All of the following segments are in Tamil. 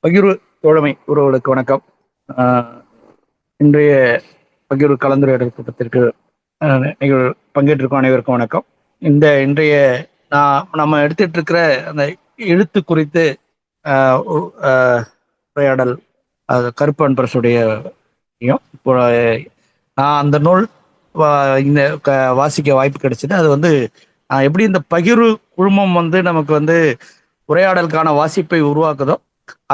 பகிர்வு தோழமை உறவுகளுக்கு வணக்கம். ஆஹ் இன்றைய பகிர்வு கலந்துரையாடல் கூட்டத்திற்கு நீங்கள் பங்கேற்றிருக்கும் அனைவருக்கும் வணக்கம். இன்றைய நம்ம எடுத்துட்டு இருக்கிற அந்த எழுத்து குறித்து உரையாடல் கருப்பு அன்பரசுடைய இப்போ நான் அந்த நூல் இந்த வாசிக்க வாய்ப்பு கிடைச்சது. அது வந்து எப்படி இந்த பகிர்வு குழுமம் வந்து நமக்கு வந்து உரையாடலுக்கான வாசிப்பை உருவாக்குதோ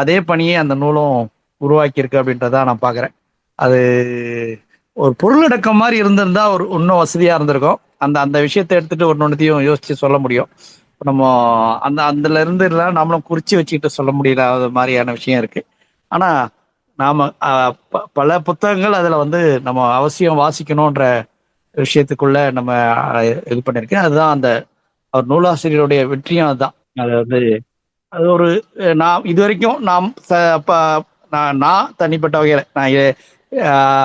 அதே பணியை அந்த நூலும் உருவாக்கியிருக்கு அப்படின்றத நான் பார்க்குறேன். அது ஒரு பொருளடக்கம் மாதிரி இருந்திருந்தா ஒரு இன்னும் வசதியாக இருந்திருக்கும். அந்த அந்த விஷயத்தை எடுத்துட்டு ஒன்னொன்னுத்தையும் யோசிச்சு சொல்ல முடியும். நம்ம அதுல இருந்து எல்லாம் நம்மளும் குறிச்சு வச்சுக்கிட்டு சொல்ல முடியாத மாதிரியான விஷயம் இருக்கு. ஆனா நாம பல புத்தகங்கள் அதுல வந்து நம்ம அவசியம் வாசிக்கணும்ன்ற விஷயத்துக்குள்ள நம்ம இது பண்ணிருக்கேன். அதுதான் அந்த அவர் நூலாசிரியருடைய வெற்றியும் அதுதான். அது வந்து அது ஒரு நான் இது வரைக்கும் நான் தனிப்பட்ட வகையில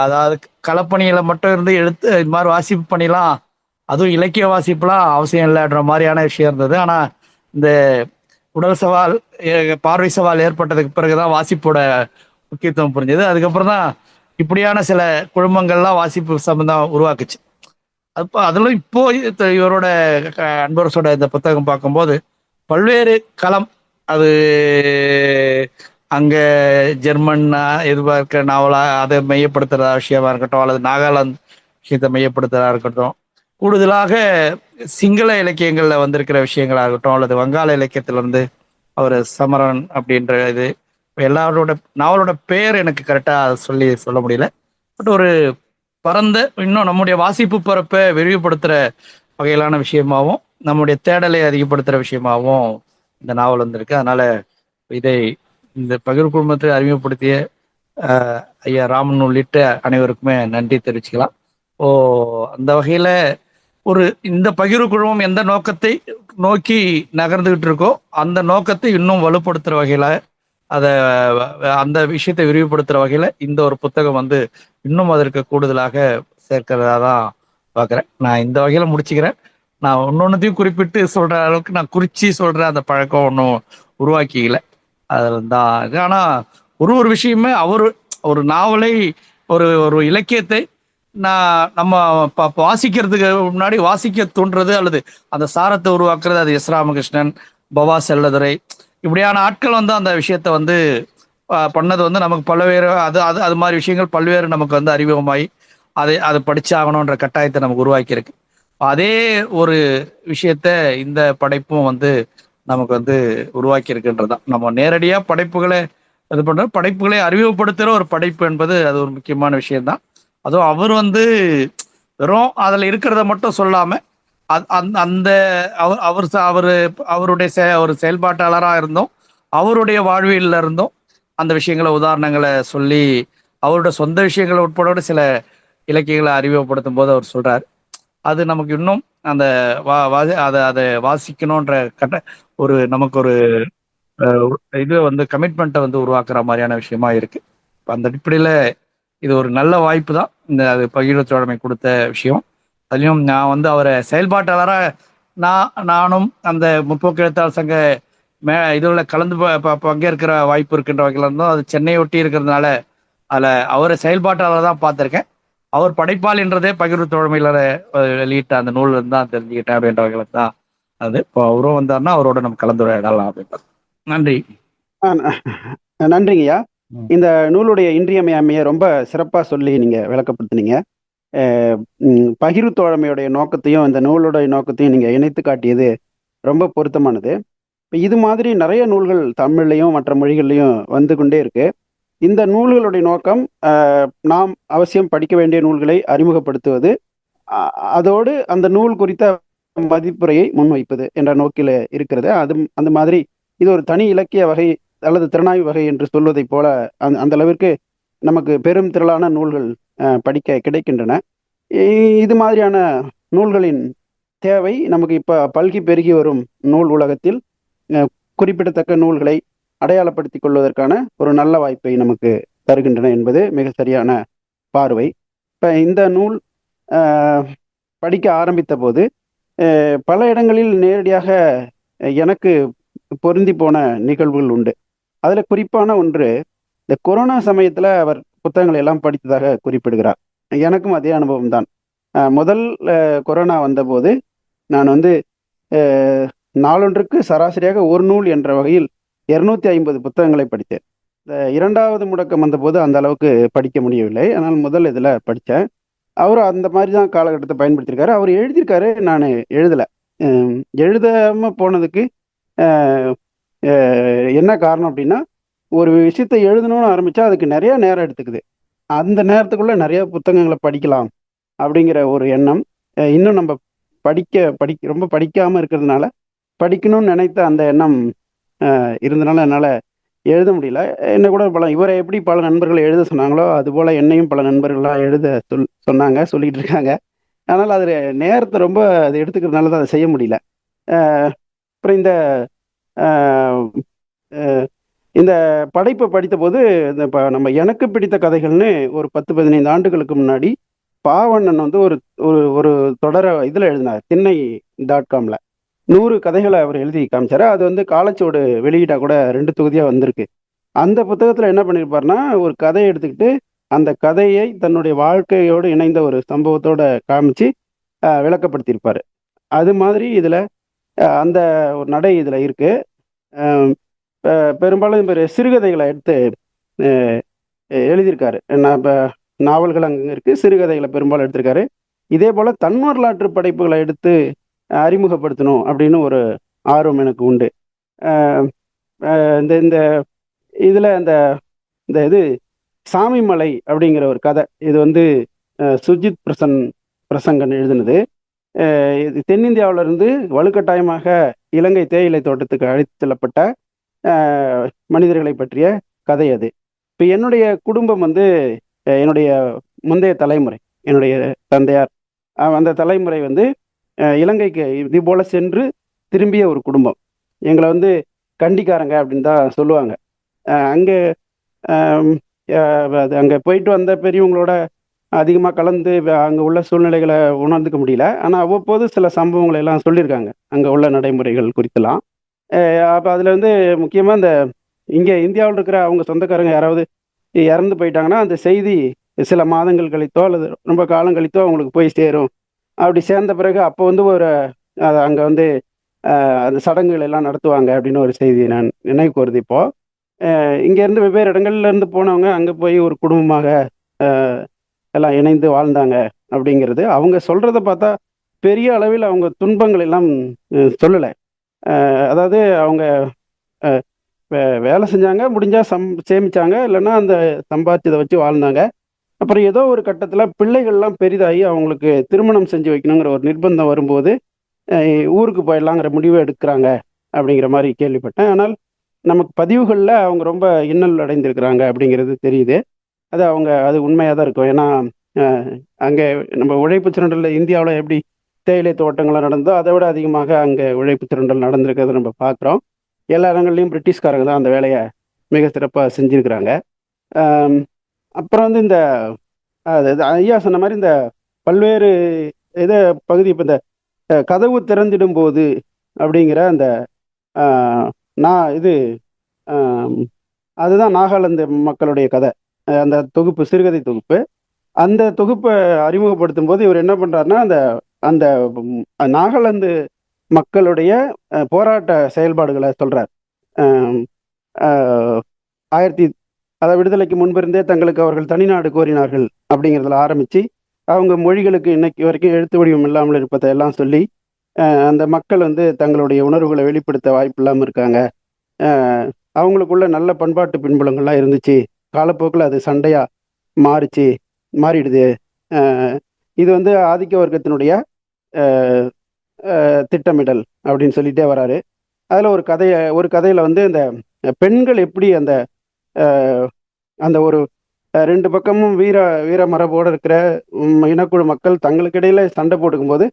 அதாவது களப்பணியில மட்டும் இருந்து எழுத்து இது மாதிரி வாசிப்பு பண்ணிலாம், அதுவும் இலக்கிய வாசிப்புலாம் அவசியம் இல்லைன்ற மாதிரியான விஷயம் இருந்தது. ஆனா இந்த உடல் சவால் பார்வை சவால் ஏற்பட்டதுக்கு பிறகுதான் வாசிப்போட முக்கியத்துவம் புரிஞ்சது. அதுக்கப்புறம் தான் இப்படியான சில குழுமங்கள்லாம் வாசிப்பு சம்பந்தம் உருவாக்குச்சு. அதெல்லாம் இப்போ இவரோட அன்பரசோட இந்த புத்தகம் பார்க்கும்போது பல்வேறு களம், அது அங்க ஜெர்மன் எதிர்பார்க்க நாவலா அதை மையப்படுத்துறதா விஷயமா இருக்கட்டும், அல்லது நாகாலாந்து விஷயத்தை மையப்படுத்துறதா இருக்கட்டும், கூடுதலாக சிங்கள இலக்கியங்கள்ல வந்திருக்கிற விஷயங்களா இருக்கட்டும், அல்லது வங்காள இலக்கியத்திலிருந்து அவர் சமரன் அப்படின்ற இது எல்லாரோட நாவலோட பேர் எனக்கு கரெக்டா சொல்ல முடியல. பட் ஒரு பரந்த இன்னும் நம்முடைய வாசிப்பு பரப்பை விரிவுபடுத்துற வகையிலான விஷயமாவும் நம்முடைய தேடலை அதிகப்படுத்துற விஷயமாவும் இந்த நாவல் வந்திருக்கு. அதனால இதை இந்த பகிர் குழுமத்தை அறிமுகப்படுத்திய ஐயா ராமன் உள்ளிட்ட அனைவருக்குமே நன்றி தெரிவிச்சுக்கலாம். அந்த வகையில ஒரு இந்த பகிர்வு குழுமம் எந்த நோக்கத்தை நோக்கி நகர்ந்துகிட்டு இருக்கோ அந்த நோக்கத்தை இன்னும் வலுப்படுத்துற வகையில அதை அந்த விஷயத்தை விரிவுபடுத்துற வகையில இந்த ஒரு புத்தகம் வந்து இன்னும் அதற்கு கூடுதலாக சேர்க்கிறதா தான் பார்க்குறேன். நான் இந்த வகையில முடிச்சுக்கிறேன். நான் ஒன்னொன்னுத்தையும் குறிப்பிட்டு சொல்ற அளவுக்கு நான் குறிச்சி சொல்ற அந்த பழக்கம் ஒன்றும் உருவாக்கிக்கல. அதில் தான். ஆனா ஒரு விஷயமே ஒரு நாவலை ஒரு ஒரு இலக்கியத்தை நம்ம வாசிக்கிறதுக்கு முன்னாடி வாசிக்க தூண்டுறது அல்லது அந்த சாரத்தை உருவாக்குறது அது எஸ் ராமகிருஷ்ணன், பவா செல்லதுரை இப்படியான ஆட்கள் வந்து அந்த விஷயத்த வந்து பண்ணது வந்து நமக்கு பல்வேறு அது அது அது மாதிரி விஷயங்கள் பல்வேறு நமக்கு வந்து அறிமுகமாகி அதை படிச்சாகணுன்ற கட்டாயத்தை நமக்கு உருவாக்கியிருக்கு. அதே ஒரு விஷயத்த இந்த படைப்பும் வந்து நமக்கு வந்து உருவாக்கி இருக்குன்றதுதான். நம்ம நேரடியா படைப்புகளை இது பண்ற படைப்புகளை அறிமுகப்படுத்துகிற ஒரு படைப்பு என்பது அது ஒரு முக்கியமான விஷயம்தான். அதுவும் அவர் வந்து வெறும் அதுல இருக்கிறத மட்டும் சொல்லாம அந்த அவருடைய ஒரு செயல்பாட்டாளராக இருந்தோம், அவருடைய வாழ்வியல்ல இருந்தும் அந்த விஷயங்களை உதாரணங்களை சொல்லி அவருடைய சொந்த விஷயங்களை உட்பட சில இலக்கியங்களை அறிமுகப்படுத்தும் போது அவர் சொல்றாரு. அது நமக்கு இன்னும் அந்த அதை வாசிக்கணும்ன்ற நமக்கு ஒரு இது வந்து கமிட்மெண்ட்டை வந்து உருவாக்குற மாதிரியான விஷயமா இருக்கு. அந்த அடிப்படையில இது ஒரு நல்ல வாய்ப்பு தான் இந்த அது பகிர்வு தோழமை கொடுத்த விஷயம். அதுலயும் நான் வந்து அவரை செயல்பாட்டாளராக நானும் அந்த முற்போக்கு எழுத்தாளர் சங்க இதுல கலந்து பங்கேற்கிற வாய்ப்பு இருக்கின்ற வகையில் இருந்தும் அது சென்னையை ஒட்டி இருக்கிறதுனால அதில் அவரை செயல்பாட்டாளர் தான் பார்த்துருக்கேன். அவர் படைப்பாளின்றதே பகிர்வு தோழமையில வெளியிட்ட அந்த நூல் தான் தெரிஞ்சுக்கிட்டேன் அப்படின்ற வகையில் தான் அது. இப்போ அவரும் வந்தாருன்னா அவரோட நம்ம கலந்துரையாடலாம் அப்படின்றது. நன்றி. நன்றிங்கய்யா. இந்த நூலுடைய இன்றியமையாமையை ரொம்ப சிறப்பாக சொல்லி நீங்கள் விளக்கப்படுத்தினீங்க. பகிர்வு தோழமையுடைய நோக்கத்தையும் இந்த நூலுடைய நோக்கத்தையும் நீங்கள் இணைத்து காட்டியது ரொம்ப பொருத்தமானது. இப்போ இது மாதிரி நிறைய நூல்கள் தமிழ்லையும் மற்ற மொழிகள்லையும் வந்து கொண்டே இருக்கு. இந்த நூல்களுடைய நோக்கம் நாம் அவசியம் படிக்க வேண்டிய நூல்களை அறிமுகப்படுத்துவது, அதோடு அந்த நூல் குறித்த மதிப்புரையை முன்வைப்பது என்ற நோக்கில் இருக்கிறது. அந்த மாதிரி இது ஒரு தனி இலக்கிய வகை அல்லது திறனாய்வு வகை என்று சொல்வதை போல அந்த அளவிற்கு நமக்கு பெரும் திரளான நூல்கள் படிக்க கிடைக்கின்றன. இது மாதிரியான நூல்களின் தேவை நமக்கு இப்போ பல்கி பெருகி வரும் நூல் உலகத்தில் குறிப்பிடத்தக்க நூல்களை அடையாளப்படுத்திக் கொள்வதற்கான ஒரு நல்ல வாய்ப்பை நமக்கு தருகின்றன என்பது மிக சரியான பார்வை. இப்போ இந்த நூல் படிக்க ஆரம்பித்த போது பல இடங்களில் நேரடியாக எனக்கு பொருந்தி போன நிகழ்வுகள் உண்டு. அதுல குறிப்பான ஒன்று, இந்த கொரோனா சமயத்துல அவர் புத்தகங்களை எல்லாம் படித்ததாக குறிப்பிடுகிறார். எனக்கும் அதே அனுபவம் தான். முதல் கொரோனா வந்தபோது நான் வந்து அ நாளொன்றுக்கு சராசரியாக ஒரு நூல் என்ற வகையில் 250 புத்தகங்களை படித்தேன். இந்த 2வது முடக்கம் வந்தபோது அந்த அளவுக்கு படிக்க முடியவில்லை. ஆனால் முதல் இதில படிச்சேன். அவரும் அந்த மாரி தான் காலகட்டத்த பயன்படுத்தியிருக்காரு. அவரு எழுதியிருக்காரு, நானு எழுதல. ம் எழுதாம போனதுக்கு அ அ என்ன காரணம் அப்டின்னா, ஒரு விஷயத்த எழுதணும்னு ஆரம்பிச்சா அதுக்கு நெறைய நேரம் எடுத்துக்குது. அந்த நேரத்துக்குள்ள நெறைய புத்தகங்கள படிக்கலாம் அப்படிங்கிற ஒரு எண்ணம். இன்னும் நம்ப ரொம்ப படிக்காம இருக்கிறதுனால, படிக்கணும்னு நினைத்த அந்த எண்ணம் இருந்தனால என்னால எழுத முடியல. என்ன கூட இவர எப்படி பல நண்பர்கள் எழுத சொன்னாங்களோ, அதுபோல என்னையும் பல நண்பர்கள்லாம் எழுத சொன்னாங்க, சொல்லிட்டு இருக்காங்க. ஆனால் அதுல நேரத்த ரொம்ப அது எடுத்துக்கிறதுனால தான் அத செய்ய முடியல. அ அப்புறம் அ அ இந்த படைப்ப படித்தபோது, இந்த நம்ம எனக்கு பிடித்த கதைகள்னு ஒரு 10, 15 ஆண்டுகளுக்கு முன்னாடி பாவண்ணன் வந்து ஒரு ஒரு ஒரு தொடர இதுல எழுதினார். திண்ணை.comல 100 கதைகள அவர் எழுதி காமிச்சாரு. அது வந்து காலச்சுவடு வெளியிட்டா கூட 2 தொகுதியா வந்திருக்கு. அந்த புத்தகத்துல என்ன பண்ணியிருப்பாருன்னா, ஒரு கதைய எடுத்துக்கிட்டு, அந்த கதையை தன்னுடைய வாழ்க்கையோடு இணைந்த ஒரு சம்பவத்தோட காமிச்சு, விளக்கப்படுத்தியிருப்பாரு. அது மாதிரி இதுல அந்த ஒரு நடை இதுல இருக்கு. அ பெ பெரும்பாலும் இவரு சிறுகதைகள எடுத்து அ எழுதியிருக்காரு. நான் இப்ப நாவல்கள் அங்க இருக்கு. சிறுகதைகள பெரும்பாலும் எடுத்திருக்காரு. இதேபோல தன்வரலாற்று படைப்புகள எடுத்து அறிமுகப்படுத்தணும் அப்படின்னு ஒரு ஆர்வம் எனக்கு உண்டு. அ அ இந்த இந்த இதுல இந்த இந்த இது சாமிமலை அப்படிங்கிற ஒரு கதை. இது வந்து சுர்ஜித் பிரசங்கன் எழுதினது. இது தென்னிந்தியாவுல இருந்து வலுக்கட்டாயமாக இலங்கை தேயிலை தோட்டத்துக்கு அழைத்துச் செல்லப்பட்ட அ மனிதர்களை பற்றிய கதை அது. இப்ப என்னுடைய குடும்பம் வந்து என்னுடைய முந்தைய தலைமுறை. என்னுடைய தந்தையார் அந்த தலைமுறை வந்து இலங்கைக்கு இது போல சென்று திரும்பிய ஒரு குடும்பம். எங்கள வந்து கண்டிக்காரங்க அப்படின்னு தான் சொல்லுவாங்க. அங்க அம் அ அது அங்க போயிட்டு வந்த பெரியவங்களோட அதிகமா கலந்து அங்க உள்ள சூழ்நிலைகள உணர்ந்துக்க முடியல. ஆனா அவ்வப்போது சில சம்பவங்கள எல்லாம் சொல்லியிருக்காங்க. அங்க உள்ள நடைமுறைகள் குறித்தெல்லாம். அ அப்ப அதுல வந்து முக்கியமா இந்த இங்க இந்தியாவுல இருக்கிற அவங்க சொந்தக்காரங்க யாராவது இறந்து போயிட்டாங்கன்னா, அந்த செய்தி சில மாதங்கள் கழித்தோ, அல்லது ரொம்ப காலம் கழித்தோ அவங்களுக்கு போய் சேரும். அப்படி சேர்ந்த பிறகு அப்போ வந்து அங்க வந்து அந்த சடங்குகள் எல்லாம் நடத்துவாங்க அப்படின்னு ஒரு செய்தி நான் நினைவுக்கு வருது இப்போ. இங்கேருந்து வெவ்வேறு இடங்கள்ல இருந்து போனவங்க அங்க போய் ஒரு குடும்பமாக அ எல்லாம் இணைந்து வாழ்ந்தாங்க அப்படிங்கிறது. அவங்க சொல்றத பார்த்தா பெரிய அளவில் அவங்க துன்பங்கள் எல்லாம் சொல்லல. அதாவது அவங்க அ வேலை செஞ்சாங்க, முடிஞ்சா சேமிச்சாங்க, இல்லன்னா அந்த சம்பாதிச்சத வச்சு வாழ்ந்தாங்க. அப்புறம் ஏதோ ஒரு கட்டத்தில பிள்ளைகள்லாம் பெரிதாகி அவங்களுக்கு திருமணம் செஞ்சு வைக்கணுங்கிற ஒரு நிர்பந்தம் வரும்போது, அ ஊருக்கு போயிடலாங்கிற முடிவு எடுக்குறாங்க, அப்படிங்கிற மாரி கேள்விப்பட்டேன். ஆனால் நமக்கு பதிவுகள்ல அவங்க ரொம்ப இன்னல் அடைந்திருக்கிறாங்க அப்படிங்கிறது தெரியுது. அது உண்மையா தான் இருக்கும். ஏன்னா, அ அங்க நம்ம உழைப்பு சுரண்டல்ல இந்தியாவுல எப்படி தேயிலை தோட்டங்கள்லாம் நடந்ததோ, அத விட அதிகமாக அங்க உழைப்பு சுரண்டல் நடந்திருக்கிறத நம்ம பார்க்குறோம். எல்லா இடங்கள்லயும் பிரிட்டிஷ்காரங்க தான் அந்த வேலைய மிக சிறப்பா செஞ்சிருக்கிறாங்க. அம் அப்புறம் வந்து இந்த அது அது ஐயா சொன்ன மாரி இந்த பல்வேறு இத பகுதி இப்ப இந்த கதவு திறந்திடும்போது அப்படிங்கிற அந்த அ நான் இது அம் அதுதான் நாகாலாந்து மக்களுடைய கதை. அந்த தொகுப்பு, சிறுகதை தொகுப்பு. அந்த தொகுப்ப அறிமுகப்படுத்தும்போது இவரு என்ன பண்றாருன்னா, அந்த அந்த ம் நாகாலாந்து மக்களுடைய போராட்ட செயல்பாடுகள சொல்றார். அம் அ 1000 விடுதலைக்கு முன்பிருந்தே தங்களுக்கு அவர்கள் தனிநாடு கோரினார்கள் அப்படிங்கிறதுல ஆரம்பிச்சு, அவங்க மொழிகளுக்கு இன்னைக்கு வரைக்கும் எழுத்து வடிவம் இல்லாமல் இருப்பதை எல்லாம் சொல்லி, அந்த மக்கள் வந்து தங்களுடைய உணர்வுகள வெளிப்படுத்த வாய்ப்பு இல்லாம இருக்காங்க. அ அவங்களுக்குள்ள நல்ல பண்பாட்டு பின்புலங்கள்லாம் இருந்துச்சு. காலப்போக்குல அது சண்டையா மாறுச்சு, மாறிடுது. அ இது வந்து ஆதிக்க வர்க்கத்தினுடைய அ திட்டமிடல் அப்படின்னு சொல்லிட்டே வராரு. அதுல ஒரு கதையில வந்து இந்த பெண்கள் எப்படி அந்த அ அந்த ஒரு 2 பக்கமும் வீர மரபோட இருக்கிற இனக்குழு மக்கள் தங்களுக்கு இடையில சண்டை போட்டுக்கும்போது,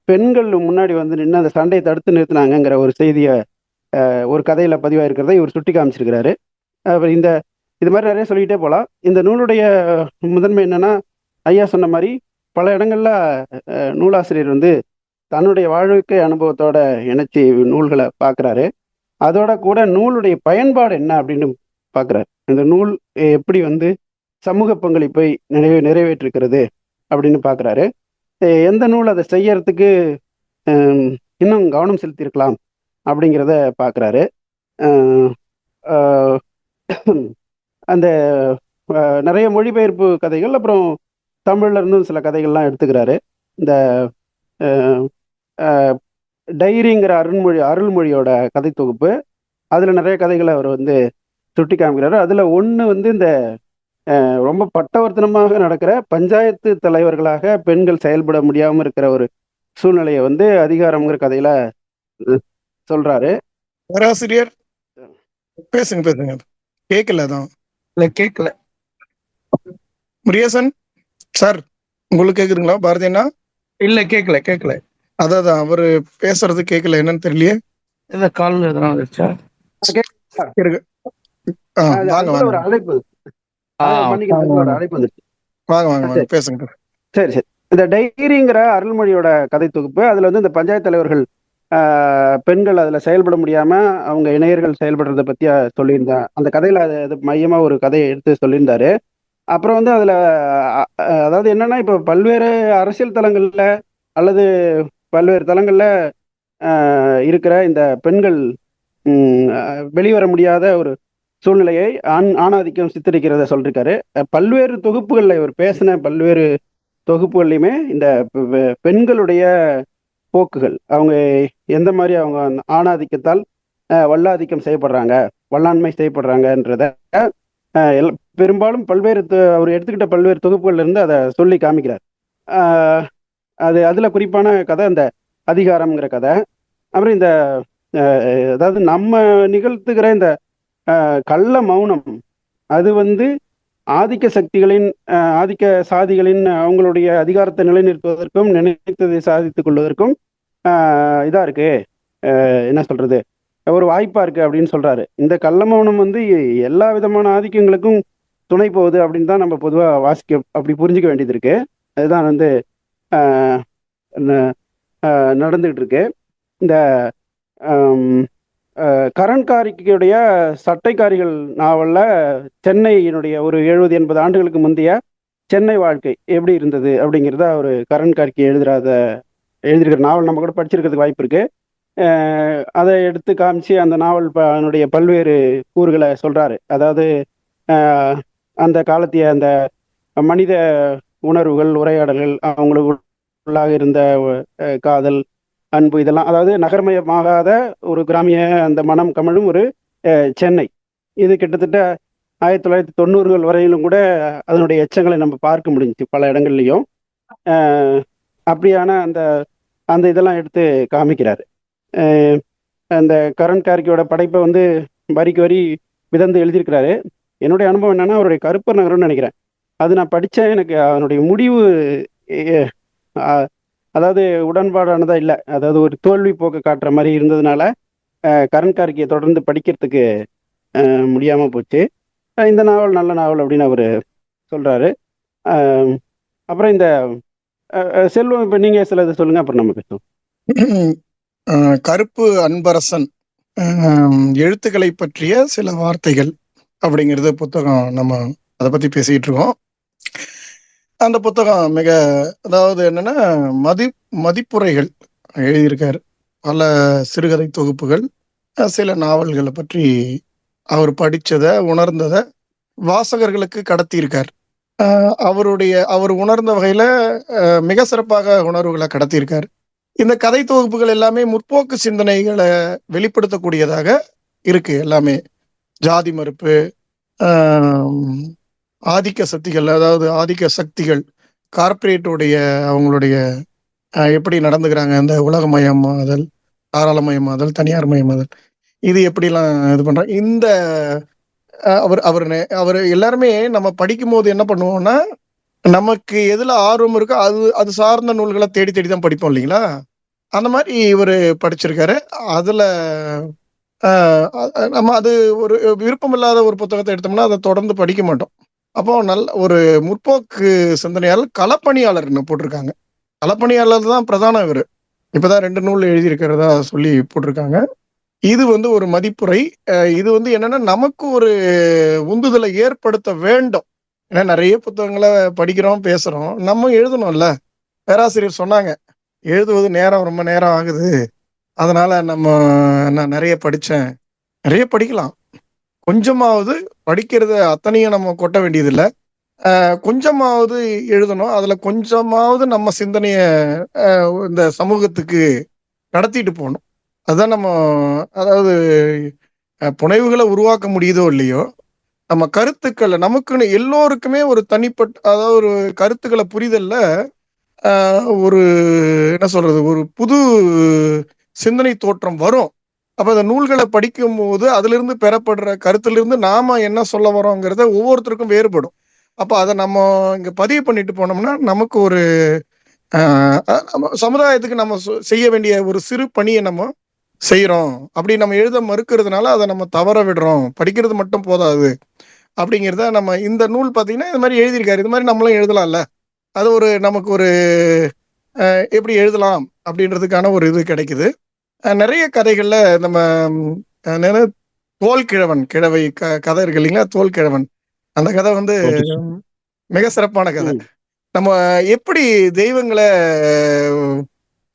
பெண்கள் முன்னாடி வந்து நின்னு அந்த சண்டைய தடுத்து நிறுத்துனாங்கங்கிற ஒரு செய்திய ஒரு கதையில பதிவாயிருக்கிறத இவர் சுட்டி காமிச்சிருக்கிறாரு. அப்புறம் இது மாரி நெறைய சொல்லிக்கிட்டே போலாம். இந்த நூலுடைய முதன்மை என்னன்னா, ஐயா சொன்ன மாரி பல இடங்கள்ல நூலாசிரியர் வந்து தன்னுடைய வாழ்க்கை அனுபவத்தோட இணைச்சு நூல்கள பார்க்குறாரு. அதோட கூட நூலுடைய பயன்பாடு என்ன அப்படின்னு பார்க்குறாரு. இந்த நூல் எப்படி வந்து சமூக பங்களிப்பை நிறைவேற்றிருக்கிறது அப்படின்னு பார்க்குறாரு. எந்த நூல் அதை செய்யறதுக்கு அம், இன்னும் கவனம் செலுத்தியிருக்கலாம் அப்படிங்கிறத பார்க்குறாரு. அந்த நிறைய மொழிபெயர்ப்பு கதைகள், அப்புறம் தமிழ்ல இருந்தும் சில கதைகள்லாம் எடுத்துக்கிறாரு. இந்த அஹ், அஹ், டைரிங்கிற அருள்மொழியோட கதை தொகுப்பு, அதுல நிறைய கதைகளை அவர் வந்து சுட்டி காமிக்கிறாரு. அதுல ஒண்ணு வந்து இந்த ரொம்ப பட்டவர்த்தனமாக நடக்கிற பஞ்சாயத்து தலைவர்களாக பெண்கள் செயல்பட முடியாம இருக்கிற ஒரு சூழ்நிலையை வந்து அதிகாரம்ங்கிற கதையில அஹ், சொல்றாரு. பேராசிரியர் பேசுங்க பேசுங்க, கேட்கல அதான். இல்ல கேட்கல. முருகேசன் சார், உங்களுக்கு கேக்குதுங்களா? பாரதியண்ணா இல்ல கேட்கல கேட்கல. அதான் அவரு பேசுறது கேட்கல, என்னன்னு தெரியலையே. ஏதோ கால் எதனா வந்துருச்சா? இருக்கு. வாங்க அதுக்குள்ள வாங்க ஒரு அழைப்பு, மன்னிக்கணும், வாங்க அதுக்குள்ள ஒரு வாங்க அழைப்பு வந்துருச்சு. வாங்க வாங்க சரி பேசுங்க. சரி சரி. இந்த டைரிங்கிற அருள்மொழியோட கதை தொகுப்பு, அதுல வந்து இந்த பஞ்சாயத்து தலைவர்கள் பெண்கள் அதுல செயல்பட முடியாம அவங்க இணையர்கள் செயல்படுறத பத்தி சொல்லியிருந்தேன். அந்த கதையில அது மையமா ஒரு கதையை எடுத்து சொல்லியிருந்தாரு. அப்புறம் வந்து அதுல அதாவது என்னன்னா, இப்ப பல்வேறு அரசியல் தளங்கள்ல அல்லது பல்வேறு தளங்கள்ல இருக்கிற இந்த பெண்கள் வெளிவர முடியாத ஒரு சூழ்நிலையை ஆணாதிக்கம் சித்தரிக்கிறத சொல்லிருக்காரு. பல்வேறு தொகுப்புகள்ல இவர் பேசின பல்வேறு தொகுப்புகள்லையுமே இந்த பெண்களுடைய போக்குகள், அவங்க எந்த மாதிரி அவங்க ஆணாதிக்கத்தால் வல்லாதிக்கம் செய்யப்படுறாங்க, வல்லாண்மை செய்யப்படுறாங்கன்றத பெரும்பாலும் பல்வேறு அவர் எடுத்துக்கிட்ட பல்வேறு தொகுப்புகள்ல இருந்து அதை சொல்லி காமிக்கிறார். அது அதுல குறிப்பான கதை அந்த அதிகாரம்ங்கிற கதை. அப்புறம் இந்த அதாவது நம்ம நிகழ்த்துகிற இந்த கள்ள மௌனம், அது வந்து ஆதிக்க சக்திகளின் ஆதிக்க சாதிகளின் அவங்களுடைய அதிகாரத்தை நிலைநிறுத்துவதற்கும் நினைத்ததை சாதித்துக் கொள்வதற்கும் இதா இருக்கு, என்ன சொல்றது, ஒரு வாய்ப்பா இருக்கு அப்படின்னு சொல்றாரு. இந்த கள்ள மௌனம் வந்து எல்லா விதமான ஆதிக்கங்களுக்கும் துணை போகுது அப்படின்னு தான் நம்ம பொதுவாக அப்படி புரிஞ்சுக்க வேண்டியது இருக்கு. அதுதான் வந்து நடந்துகிட்டு இருக்கு. இந்த கரண்காரிக்கையுடைய சட்டைக்காரிகள் நாவல்ல சென்னையினுடைய ஒரு 70-80 ஆண்டுகளுக்கு முந்தைய சென்னை வாழ்க்கை எப்படி இருந்தது அப்படிங்கிறத ஒரு கரண்காரிக்கை எழுதியிருக்கிற நாவல் நம்ம கூட படிச்சிருக்கிறதுக்கு வாய்ப்பு இருக்கு. அதை எடுத்து காமிச்சு அந்த நாவல் அதனுடைய பல்வேறு கூறுகளை சொல்றாரு. அதாவது அந்த காலத்திய அந்த மனித உணர்வுகள், உரையாடல்கள், அவங்களுக்குள்ளாக இருந்த காதல், அன்பு, இதெல்லாம், அதாவது நகர்மயமாகாத ஒரு கிராமிய அந்த மனம் கமழும் ஒரு சென்னை. இது கிட்டத்தட்ட 1990கள் வரையிலும் கூட அதனுடைய எச்சங்களை நம்ம பார்க்க முடிஞ்சுச்சு பல இடங்கள்லையும். அப்படியான அந்த அந்த இதெல்லாம் எடுத்து காமிக்கிறாரு. அந்த கரண்காரிக்கையோட படைப்பை வந்து வரிக்கு வரி விதந்து எழுதியிருக்கிறாரு. என்னுடைய அனுபவம் என்னன்னா, அவருடைய கருப்பர் நகரம்னு நினைக்கிறேன், அது நான் படித்தேன். எனக்கு அதனுடைய முடிவு அதாவது உடன்பாடானதா இல்லை. அதாவது ஒரு தோல்வி போக்கு காட்டுற மாதிரி இருந்ததுனால கரண்காரிக்கையை தொடர்ந்து படிக்கிறதுக்கு முடியாமல் போச்சு. இந்த நாவல் நல்ல நாவல் அப்படின்னு அவர் சொல்கிறாரு. அப்புறம் இந்த செல்வம், இப்போ நீங்கள் சில இது சொல்லுங்கள், அப்புறம் நம்ம பேசுவோம். கருப்பு அன்பரசன் எழுத்துக்களை பற்றிய சில வார்த்தைகள் அப்படிங்கிறது புத்தகம், நம்ம அதை பற்றி பேசிக்கிட்டு இருக்கோம். அந்த புத்தகம் மிக, அதாவது என்னன்னா, மதிப்புரைகள் எழுதியிருக்காரு. பல சிறுகதை தொகுப்புகள், சில நாவல்களை பற்றி அவர் படித்ததை, உணர்ந்ததை வாசகர்களுக்கு கடத்தியிருக்கார். அவர் உணர்ந்த வகையில மிக சிறப்பாக உணர்வுகளை கடத்தியிருக்கார். இந்த கதை தொகுப்புகள் எல்லாமே முற்போக்கு சிந்தனைகளை வெளிப்படுத்தக்கூடியதாக இருக்கு. எல்லாமே ஜாதி மறுப்பு, ஆதிக்க சக்திகள், அதாவது ஆதிக்க சக்திகள், கார்ப்பரேட்டுடைய அவங்களுடைய எப்படி நடந்துக்கிறாங்க, இந்த உலகமயமாதல், தாராளமயமாதல், தனியார் மயமாதல், இது எப்படிலாம் இது பண்றாங்க. இந்த அவர் எல்லாருமே நம்ம படிக்கும் போது என்ன பண்ணுவோம்னா, நமக்கு எதுல ஆர்வம் இருக்கோ அது சார்ந்த நூல்களை தேடி தேடி தான் படிப்போம் இல்லைங்களா? அந்த மாதிரி இவர் படிச்சிருக்காரு. அதுல நம்ம அது ஒரு விருப்பம் இல்லாத ஒரு புத்தகத்தை எடுத்தோம்னா அதை தொடர்ந்து படிக்க மாட்டோம். அப்போ நல்ல ஒரு முற்போக்கு சிந்தனையாளர், களப்பணியாளர்னு போட்டிருக்காங்க. களப்பணியாளர் தான் பிரதான இவர். இப்பதான் 2 நூல் எழுதியிருக்கிறதா சொல்லி போட்டிருக்காங்க. இது வந்து ஒரு மதிப்புரை. இது வந்து என்னன்னா நமக்கு ஒரு உந்துதலை ஏற்படுத்த வேண்டும். ஏன்னா நிறைய புத்தகங்களை படிக்கிறோம், பேசுறோம், நம்ம எழுதணும்ல. பேராசிரியர் சொன்னாங்க, எழுதுவது நேரம் ரொம்ப நேரம் ஆகுது, அதனால நான் நிறைய படிச்சேன். நிறைய படிக்கலாம், கொஞ்சமாவது படிக்கிறத அத்தனையும் நம்ம கொட்ட வேண்டியதில்லை. கொஞ்சமாவது எழுதணும், அதுல கொஞ்சமாவது நம்ம சிந்தனைய இந்த சமூகத்துக்கு கடத்திட்டு போகணும். அதுதான் நம்ம, அதாவது புனைவுகளை உருவாக்க முடியுதோ இல்லையோ, நம்ம கருத்துக்களை நமக்குன்னு எல்லோருக்குமே ஒரு தனிப்பட்ட, அதாவது ஒரு கருத்துக்களை புரிதல்ல ஒரு என்ன சொல்றது, ஒரு புது சிந்தனை தோற்றம் வரும். அப்ப அந்த நூல்களை படிக்கும் போது அதுல இருந்து பெறப்படுற கருத்திலிருந்து நாம என்ன சொல்ல வரோங்கிறத ஒவ்வொருத்தருக்கும் வேறுபடும். அப்ப அதை நம்ம இங்க பதிவு பண்ணிட்டு போனோம்னா நமக்கு ஒரு நம்ம சமுதாயத்துக்கு நம்ம செய்ய வேண்டிய ஒரு சிறு பணியை நம்ம செய்யறோம். அப்படி நம்ம எழுத மறுக்கிறதுனால அதை நம்ம தவற விடுறோம். படிக்கிறது மட்டும் போதாது அப்படிங்கிறத நம்ம இந்த நூல் பார்த்தீங்கன்னா இது மாதிரி எழுதியிருக்காரு. இது மாதிரி நம்மளும் எழுதலாம்ல. அது ஒரு நமக்கு ஒரு எப்படி எழுதலாம் அப்படின்றதுக்கான ஒரு இது கிடைக்குது. நிறைய கதைகள்ல நம்ம தோல்கிழவன் கிழவை கதை இருக்கு இல்லைங்களா, தோல்கிழவன். அந்த கதை வந்து மிக சிறப்பான கதை. நம்ம எப்படி தெய்வங்களை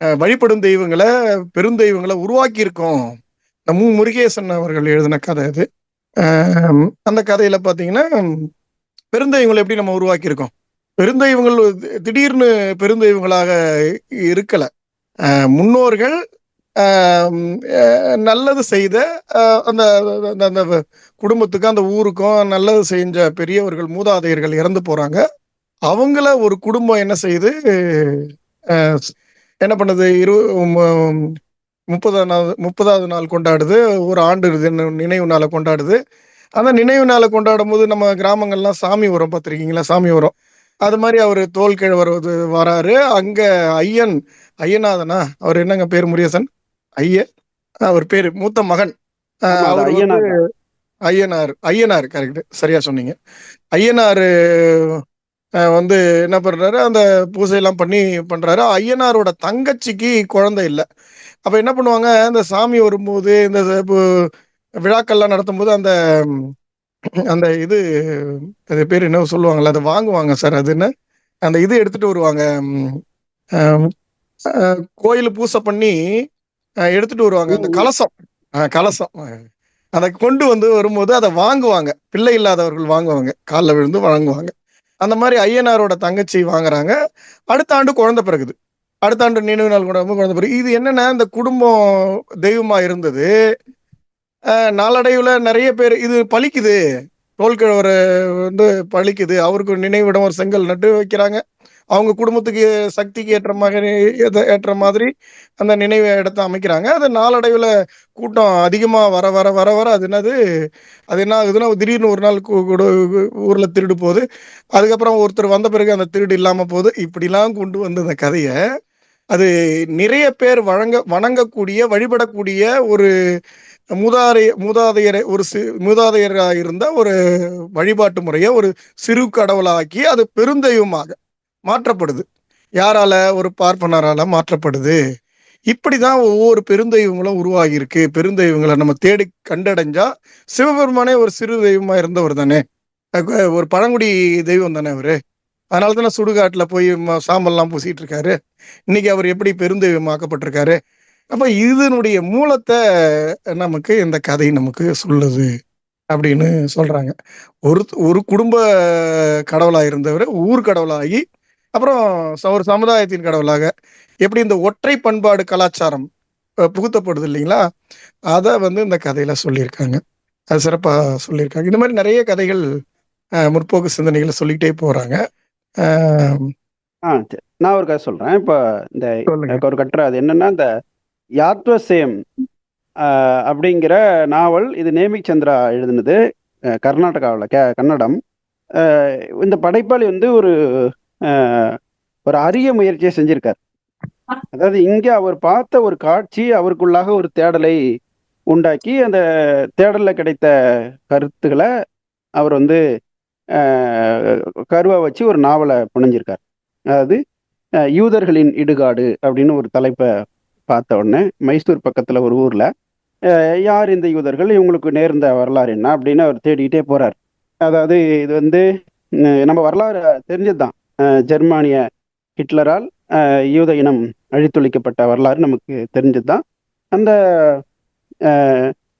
வழிபடும் தெய்வங்களை, பெருந்தெய்வங்களை உருவாக்கி இருக்கோம். முருகேசன் அவர்கள் எழுதின கதை அது. அந்த கதையில பாத்தீங்கன்னா பெருந்தெய்வங்களை எப்படி நம்ம உருவாக்கி இருக்கோம். பெருந்தெய்வங்கள் திடீர்னு பெருந்தெய்வங்களாக இருக்கல. முன்னோர்கள் நல்லது செய்த அந்த அந்த குடும்பத்துக்கும் அந்த ஊருக்கும் நல்லது செஞ்ச பெரியவர்கள், மூதாதையர்கள் இறந்து போறாங்க. அவங்கள ஒரு குடும்பம் என்ன செய்யுது, என்ன பண்ணுது, 30வது நாள் கொண்டாடுது, ஒரு ஆண்டு நினைவு நாளை கொண்டாடுது. அந்த நினைவு நாளை கொண்டாடும் போது நம்ம கிராமங்கள்லாம் சாமி வரும், பார்த்துருக்கீங்களா, சாமி வரும். அது மாதிரி அவர் தோல்கிழவர் வராரு. அங்க ஐயநாதனா, அவர் என்னங்க பேர், முருகேசன் அவர் பேரு, மூத்த மகன். அவர் வந்து ஐயனார் கரெக்ட், சரியா சொன்னீங்க. ஐயனாரு வந்து என்ன பண்றாரு, அந்த பூஜையெல்லாம் பண்றாரு. ஐயனாரோட தங்கச்சிக்கு குழந்தை இல்லை. அப்ப என்ன பண்ணுவாங்க, இந்த சாமி வரும்போது, இந்த விழாக்கள்லாம் நடத்தும் போது அந்த அந்த இது அது பேர் என்ன சொல்லுவாங்கல்ல, அதை வாங்குவாங்க சார். அது என்ன, அந்த இது எடுத்துட்டு வருவாங்க, கோயில் பூசை பண்ணி எடுத்துட்டு வருவாங்க, அந்த கலசம். கலசம் அதை கொண்டு வரும்போது அதை வாங்குவாங்க, பிள்ளை இல்லாதவர்கள் வாங்குவாங்க, காலில் விழுந்து வழங்குவாங்க. அந்த மாதிரி ஐயனாரோட தங்கச்சி வாங்குறாங்க. அடுத்த ஆண்டு குழந்தை பிறகுது. அடுத்த ஆண்டு நினைவு நாள் குழந்தை பிறகு. இது என்னன்னா, இந்த குடும்பம் தெய்வமா இருந்தது நாளடைவுல நிறைய பேர் இது பழிக்குது, தோல்கிழவர் பழிக்குது. அவருக்கு நினைவிடம் ஒரு செங்கல் நட்டு வைக்கிறாங்க. அவங்க குடும்பத்துக்கு சக்திக்கு ஏற்ற மாதிரி அந்த நினைவு இடத்தை அமைக்கிறாங்க. அது நாளடைவுல கூட்டம் அதிகமா வர வர வர வர அது என்ன ஆகுதுன்னா, திடீர்னு ஒரு நாள் ஊர்ல திருடு போகுது. அதுக்கப்புறம் ஒருத்தர் வந்த பிறகு அந்த திருடு இல்லாம போகுது. இப்படிலாம் கொண்டு வந்த அந்த கதைய அது நிறைய பேர் வணங்கக்கூடிய, வழிபடக்கூடிய ஒரு மூதாதையராக இருந்த ஒரு வழிபாட்டு முறையை ஒரு சிறு கடவுளாக்கி அது பெருந்தெய்வமாக மாற்றப்படுது. யாரால? ஒரு பார்ப்பனரால மாற்றப்படுது. இப்படிதான் ஒவ்வொரு பெருந்தெய்வங்களும் உருவாகி இருக்கு. பெருந்தெய்வங்களை நம்ம தேடி கண்டடைஞ்சா, சிவபெருமானே ஒரு சிறு தெய்வமா இருந்தவர் தானே, ஒரு பழங்குடி தெய்வம் தானே அவரு. அதனால தானே சுடுகாட்டுல போய் சாம்பல்லாம் பூசிட்டு இருக்காரு. இன்னைக்கு அவர் எப்படி பெருந்தெய்வமாக்கப்பட்டிருக்காரு. அப்ப இதனுடைய மூலத்தை நமக்கு இந்த கதை நமக்கு சொல்லுது அப்படின்னு சொல்றாங்க. ஒரு குடும்ப கடவுளா இருந்தவர் ஊர் கடவுளாகி, அப்புறம் ஒரு சமுதாயத்தின் கடவுளாக எப்படி இந்த ஒற்றை பண்பாடு கலாச்சாரம் புகுத்தப்படுது இல்லைங்களா, அதை இந்த கதையில சொல்லியிருக்காங்க. அது சிறப்பா சொல்லியிருக்காங்க. இந்த மாதிரி நிறைய கதைகள் முற்போக்கு சிந்தனைகளை சொல்லிக்கிட்டே போறாங்க. நான் ஒரு கதை சொல்றேன். இப்போ இந்த ஒரு கட்டுரை, அது என்னன்னா, இந்த யாத்வசேம் அப்படிங்கிற நாவல், இது நேமிக் சந்திரா எழுதினது, கர்நாடகாவில், கன்னடம். இந்த படைப்பாளி ஒரு அரிய முயற்சியை செஞ்சிருக்கார். அதாவது இங்க அவர் பார்த்த ஒரு காட்சி அவருக்குள்ளாக ஒரு தேடலை உண்டாக்கி, அந்த தேடலில் கிடைத்த கருத்துக்களை அவர் கருவா வச்சு ஒரு நாவலை புனைஞ்சிருக்கார். அதாவது யூதர்களின் இடுகாடு அப்படின்னு ஒரு தலைப்பை பார்த்த உடனே, மைசூர் பக்கத்தில் ஒரு ஊரில் யார் இந்த யூதர்கள், இவங்களுக்கு நேர்ந்த வரலாறு என்ன அப்படின்னு அவர் தேடிக்கிட்டே போறார். அதாவது இது வந்து நம்ம வரலாறு தெரிஞ்சது தான். ஜெர்மானிய ஹிட்லரால் யூத இனம் அழித்தொழிக்கப்பட்ட வரலாறு நமக்கு தெரிஞ்சது தான். அந்த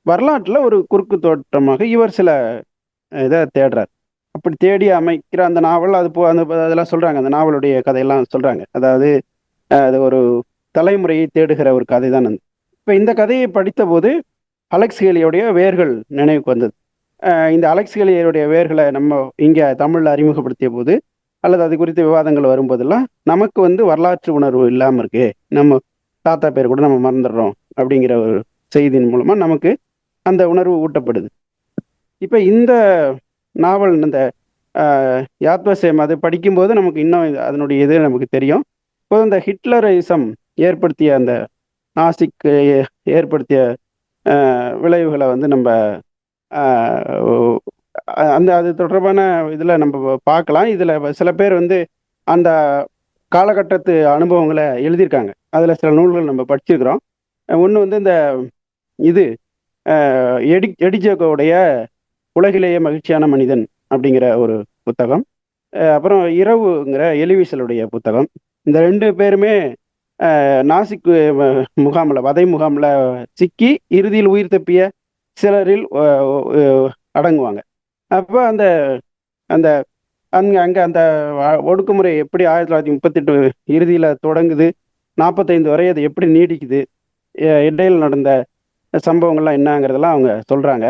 வரலாற்றில் ஒரு குறுக்கு தோற்றமாக இவர் சில இதை தேடுறார். அப்படி தேடி அமைக்கிற அந்த நாவல், அது அந்த அதெல்லாம் சொல்றாங்க, அந்த நாவலுடைய கதையெல்லாம் சொல்றாங்க. அதாவது அது ஒரு தலைமுறையை தேடுகிற ஒரு கதை தான் அது. இப்போ இந்த கதையை படித்தபோது அலெக்ஸ் ஹேலியோடைய வேர்கள் நினைவுக்கு வந்தது. இந்த அலெக்ஸ் ஹேலியோடைய வேர்களை நம்ம இங்கே தமிழில் அறிமுகப்படுத்திய போது, அல்லது அது குறித்த விவாதங்கள் வரும்போதெல்லாம் நமக்கு வந்து வரலாற்று உணர்வு இல்லாமல் இருக்கு, நம்ம தாத்தா பேர் கூட நம்ம மறந்துடுறோம் அப்படிங்கிற ஒரு செய்தியின் மூலமாக நமக்கு அந்த உணர்வு ஊட்டப்படுது. இப்போ இந்த நாவல், இந்த யாத்வசேம், அது படிக்கும்போது நமக்கு இன்னும் அதனுடைய இது நமக்கு தெரியும். இப்போ இந்த ஹிட்லரிசம் ஏற்படுத்திய அந்த நாசிக் ஏற்படுத்திய விளைவுகளை வந்து நம்ம அந்த அது தொடர்பான இதில் நம்ம பார்க்கலாம். இதில் சில பேர் வந்து அந்த காலகட்டத்து அனுபவங்களை எழுதியிருக்காங்க. அதில் சில நூல்கள் நம்ம படிச்சிருக்கிறோம். ஒன்று வந்து இந்த இது எடிஜோகோவுடைய உலகிலேயே மகிழ்ச்சியான மனிதன் அப்படிங்கிற ஒரு புத்தகம். அப்புறம் இரவுங்கிற எலிவிசலுடைய புத்தகம். இந்த ரெண்டு பேருமே நாசிக் முகாமில், வதை முகாமில் சிக்கி இறுதியில் உயிர் தப்பிய சிலரில் அடங்குவாங்க. அப்போ அந்த அந்த அங்கே அந்த ஒடுக்குமுறை எப்படி 1938 இறுதியில் தொடங்குது, 45 வரை அது எப்படி நீடிக்குது, இடையில் நடந்த சம்பவங்கள்லாம் என்னங்கிறதெல்லாம் அவங்க சொல்கிறாங்க.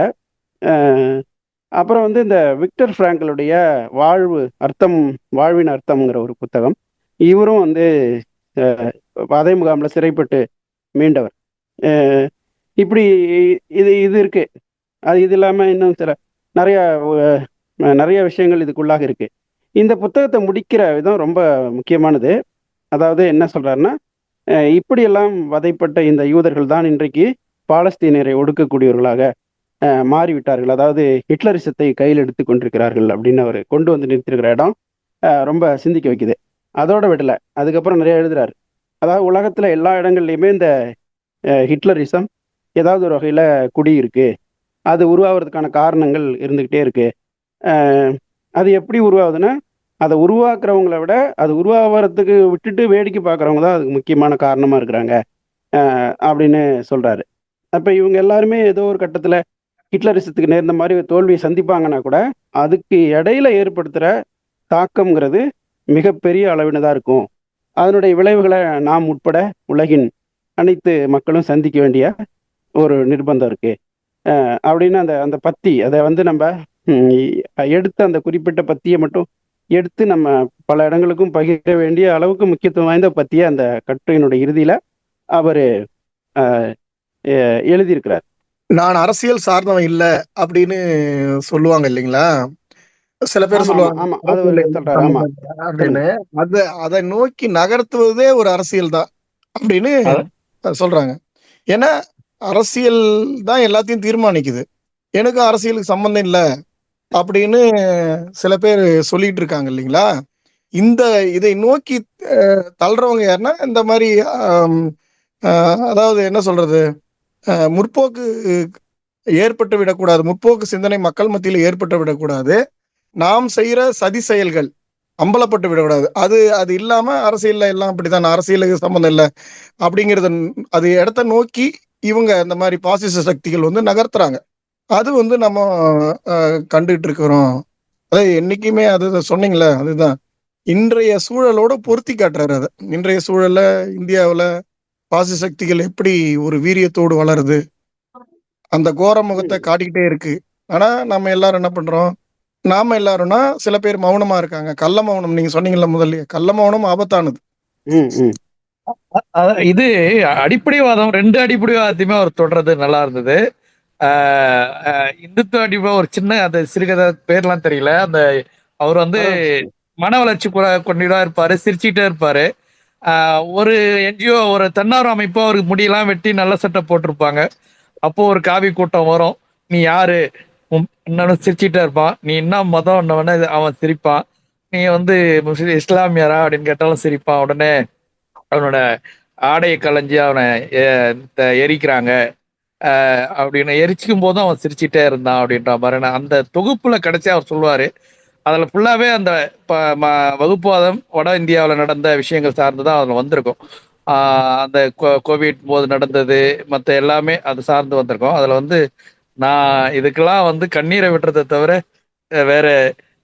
அப்புறம் வந்து இந்த விக்டர் ஃப்ராங்கலுடைய வாழ்வின் அர்த்தம்ங்கிற ஒரு புத்தகம். இவரும் வந்து வதை முகாமில் சிறைப்பட்டு மீண்டவர். இப்படி இது இருக்கு. இது இல்லாமல் இன்னும் சில நிறைய விஷயங்கள் இதுக்குள்ளாக இருக்கு. இந்த புத்தகத்தை முடிக்கிற விதம் ரொம்ப முக்கியமானது. அதாவது என்ன சொல்றாருன்னா, இப்படியெல்லாம் வதைப்பட்ட இந்த யூதர்கள் தான் இன்றைக்கு பாலஸ்தீனரை ஒடுக்கக்கூடியவர்களாக மாறிவிட்டார்கள். அதாவது ஹிட்லரிசத்தை கையில் எடுத்து கொண்டிருக்கிறார்கள் அப்படின்னு அவர் கொண்டு வந்து நிறுத்திருக்கிற இடம் ரொம்ப சிந்திக்க வைக்குது. அதோட விடலை, அதுக்கப்புறம் நிறைய எழுதுறாரு. அதாவது உலகத்தில் எல்லா இடங்கள்லையுமே இந்த ஹிட்லரிசம் ஏதாவது ஒரு வகையில் குடியிருக்கு, அது உருவாகிறதுக்கான காரணங்கள் இருந்துக்கிட்டே இருக்கு. அது எப்படி உருவாகுதுன்னா, அதை உருவாக்குறவங்கள விட அது உருவாகிறதுக்கு விட்டுட்டு வேடிக்கை பார்க்குறவங்க தான் அதுக்கு முக்கியமான காரணமாக இருக்கிறாங்க அப்படின்னு சொல்கிறாரு. அப்போ இவங்க எல்லாருமே ஏதோ ஒரு கட்டத்தில் ஹிட்லரிசத்துக்கு நேர்ந்த மாதிரி தோல்வியை சந்திப்பாங்கன்னா கூட அதுக்கு இடையில ஏற்படுத்துகிற தாக்கம்ங்கிறது மிகப்பெரிய அளவினதாக இருக்கும். அதனுடைய விளைவுகளை நாம் உட்பட உலகின் அனைத்து மக்களும் சந்திக்க வேண்டிய ஒரு நிர்பந்தம் இருக்கு அப்படின்னு அந்த பத்தி, அதை வந்து நம்ம எடுத்து அந்த குறிப்பிட்ட பத்தியை மட்டும் எடுத்து நம்ம பல இடங்களுக்கும் பகிர வேண்டிய அளவுக்கு முக்கியத்துவம் வாய்ந்த பத்தியை அந்த கட்டுரையினுடைய இறுதியில் அவர் எழுதியிருக்கிறார். நான் அரசியல் சார்ந்தவன் இல்லை அப்படின்னு சொல்லுவாங்க இல்லைங்களா, சில பேர் சொல்லுவாங்க அப்படின்னு. அதை நோக்கி நகர்த்துவதே ஒரு அரசியல் தான் அப்படின்னு சொல்றாங்க. ஏன்னா அரசியல் தான் எல்லாத்தையும் தீர்மானிக்குது, எனக்கு அரசியலுக்கு சம்பந்தம் இல்லை அப்படின்னு சில பேர் சொல்லிட்டு இருக்காங்க இல்லைங்களா. இதை நோக்கி தள்ளுறவங்க யாருன்னா இந்த மாதிரி அதாவது என்ன சொல்றது, முற்போக்கு ஏற்பட்டு விடக்கூடாது, முற்போக்கு சிந்தனை மக்கள் மத்தியில் ஏற்பட்டு விடக்கூடாது, நாம் செய்யற சதி செயல்கள் அம்பலப்பட்டு விடக்கூடாது, அது இல்லாம அரசியல்ல எல்லாம் அப்படித்தான், அரசியலுக்கு சம்பந்தம் இல்லை அப்படிங்கிறத அது இடத்த நோக்கி இவங்க இந்த மாதிரி பாசிச சக்திகள் வந்து நகர்த்துறாங்க. அது வந்து நம்ம கண்டுகிட்டு இருக்கிறோம். அதாவது என்னைக்குமே அது சொன்னீங்களே, அதுதான் இன்றைய சூழலோட பொருத்தி காட்டுறாரு. அதை இன்றைய சூழல்ல இந்தியாவில் பாசிச சக்திகள் எப்படி ஒரு வீரியத்தோடு வளருது, அந்த கோர முகத்தை காட்டிக்கிட்டே இருக்கு. ஆனா நம்ம எல்லாரும் என்ன பண்றோம், நாம எல்லாரும்னா சில பேர் மௌனமா இருக்காங்க. கள்ள மௌனம், நீங்க சொன்னீங்கல்ல முதல்ல, கள்ள மௌனம் ஆபத்தானது. இது அடிப்படைவாதம், ரெண்டு அடிப்படைவாதத்தையுமே அவர் தொடர்றது நல்லா இருந்தது. இந்துத்துவ அடிப்படை ஒரு சின்ன அந்த சிறுகதை பேர்லாம் தெரியல, அந்த அவர் வந்து மன வளர்ச்சி கொண்டா இருப்பாரு, சிரிச்சுட்டே இருப்பாரு. ஒரு என்ஜிஓ, ஒரு தன்னார்வ அமைப்பு அவருக்கு முடியெல்லாம் வெட்டி நல்ல சட்டை போட்டிருப்பாங்க. அப்போ ஒரு காவி கூட்டம் வரும், நீ யாரு, இன்னொன்னு சிரிச்சுட்டே இருப்பான், நீ என்ன மதம், அவன் சிரிப்பான், நீ வந்து இஸ்லாமியரா அப்படின்னு கேட்டாலும் சிரிப்பான். உடனே அவனோட ஆடையை களைஞ்சி அவனை எரிக்கிறாங்க அப்படின்னு எரிச்சிக்கும் போதும் அவன் சிரிச்சிட்டே இருந்தான் அப்படின்ற மாதிரி அந்த தொகுப்புல கிடைச்சி அவர் சொல்லுவாரு. அதில் ஃபுல்லாகவே அந்த வகுப்புவாதம் வட இந்தியாவில் நடந்த விஷயங்கள் சார்ந்து தான் அதில் வந்திருக்கும். அந்த கோவிட் போது நடந்தது மற்ற எல்லாமே அது சார்ந்து வந்திருக்கும். அதில் வந்து நான் இதுக்கெல்லாம் வந்து கண்ணீரை விட்டுறதை தவிர வேற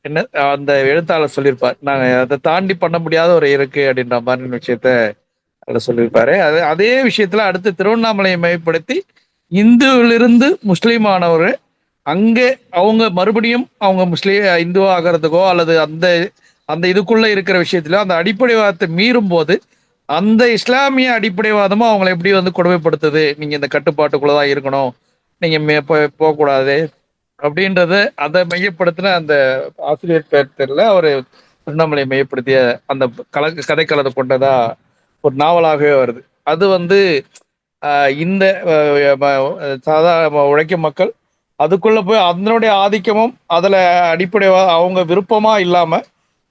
என்ன அந்த எழுத்தாளர் சொல்லியிருப்பார். நாங்கள் அதை தாண்டி பண்ண முடியாத ஒரு இருக்கு அப்படின்ற மாதிரி விஷயத்த அதில் சொல்லியிருப்பாரு. அதே விஷயத்துல அடுத்து திருவண்ணாமலையை மையப்படுத்தி இந்துவிலிருந்து முஸ்லீம் ஆனவர் அங்கே அவங்க மறுபடியும் அவங்க முஸ்லீம் இந்துவா ஆகிறதுக்கோ அல்லது அந்த அந்த இதுக்குள்ள இருக்கிற விஷயத்துல அந்த அடிப்படைவாதத்தை மீறும் போது அந்த இஸ்லாமிய அடிப்படைவாதமும் அவங்களை எப்படி வந்து கொடுமைப்படுத்துது. நீங்க இந்த கட்டுப்பாட்டுக்குள்ளதான் இருக்கணும், நீங்க போகக்கூடாது அப்படின்றத அதை மையப்படுத்தின அந்த ஆசிரியர் பேர் தெரியல, அவர் திருவண்ணாமலை மையப்படுத்திய அந்த கதைக்களத்தை கொண்டதா ஒரு நாவலாகவே வருது. அது வந்து இந்த சாதாரண உழைக்கும் மக்கள் அதுக்குள்ள போய் அதனுடைய ஆதிக்கமும் அதுல அடிப்படையா அவங்க விருப்பமா இல்லாம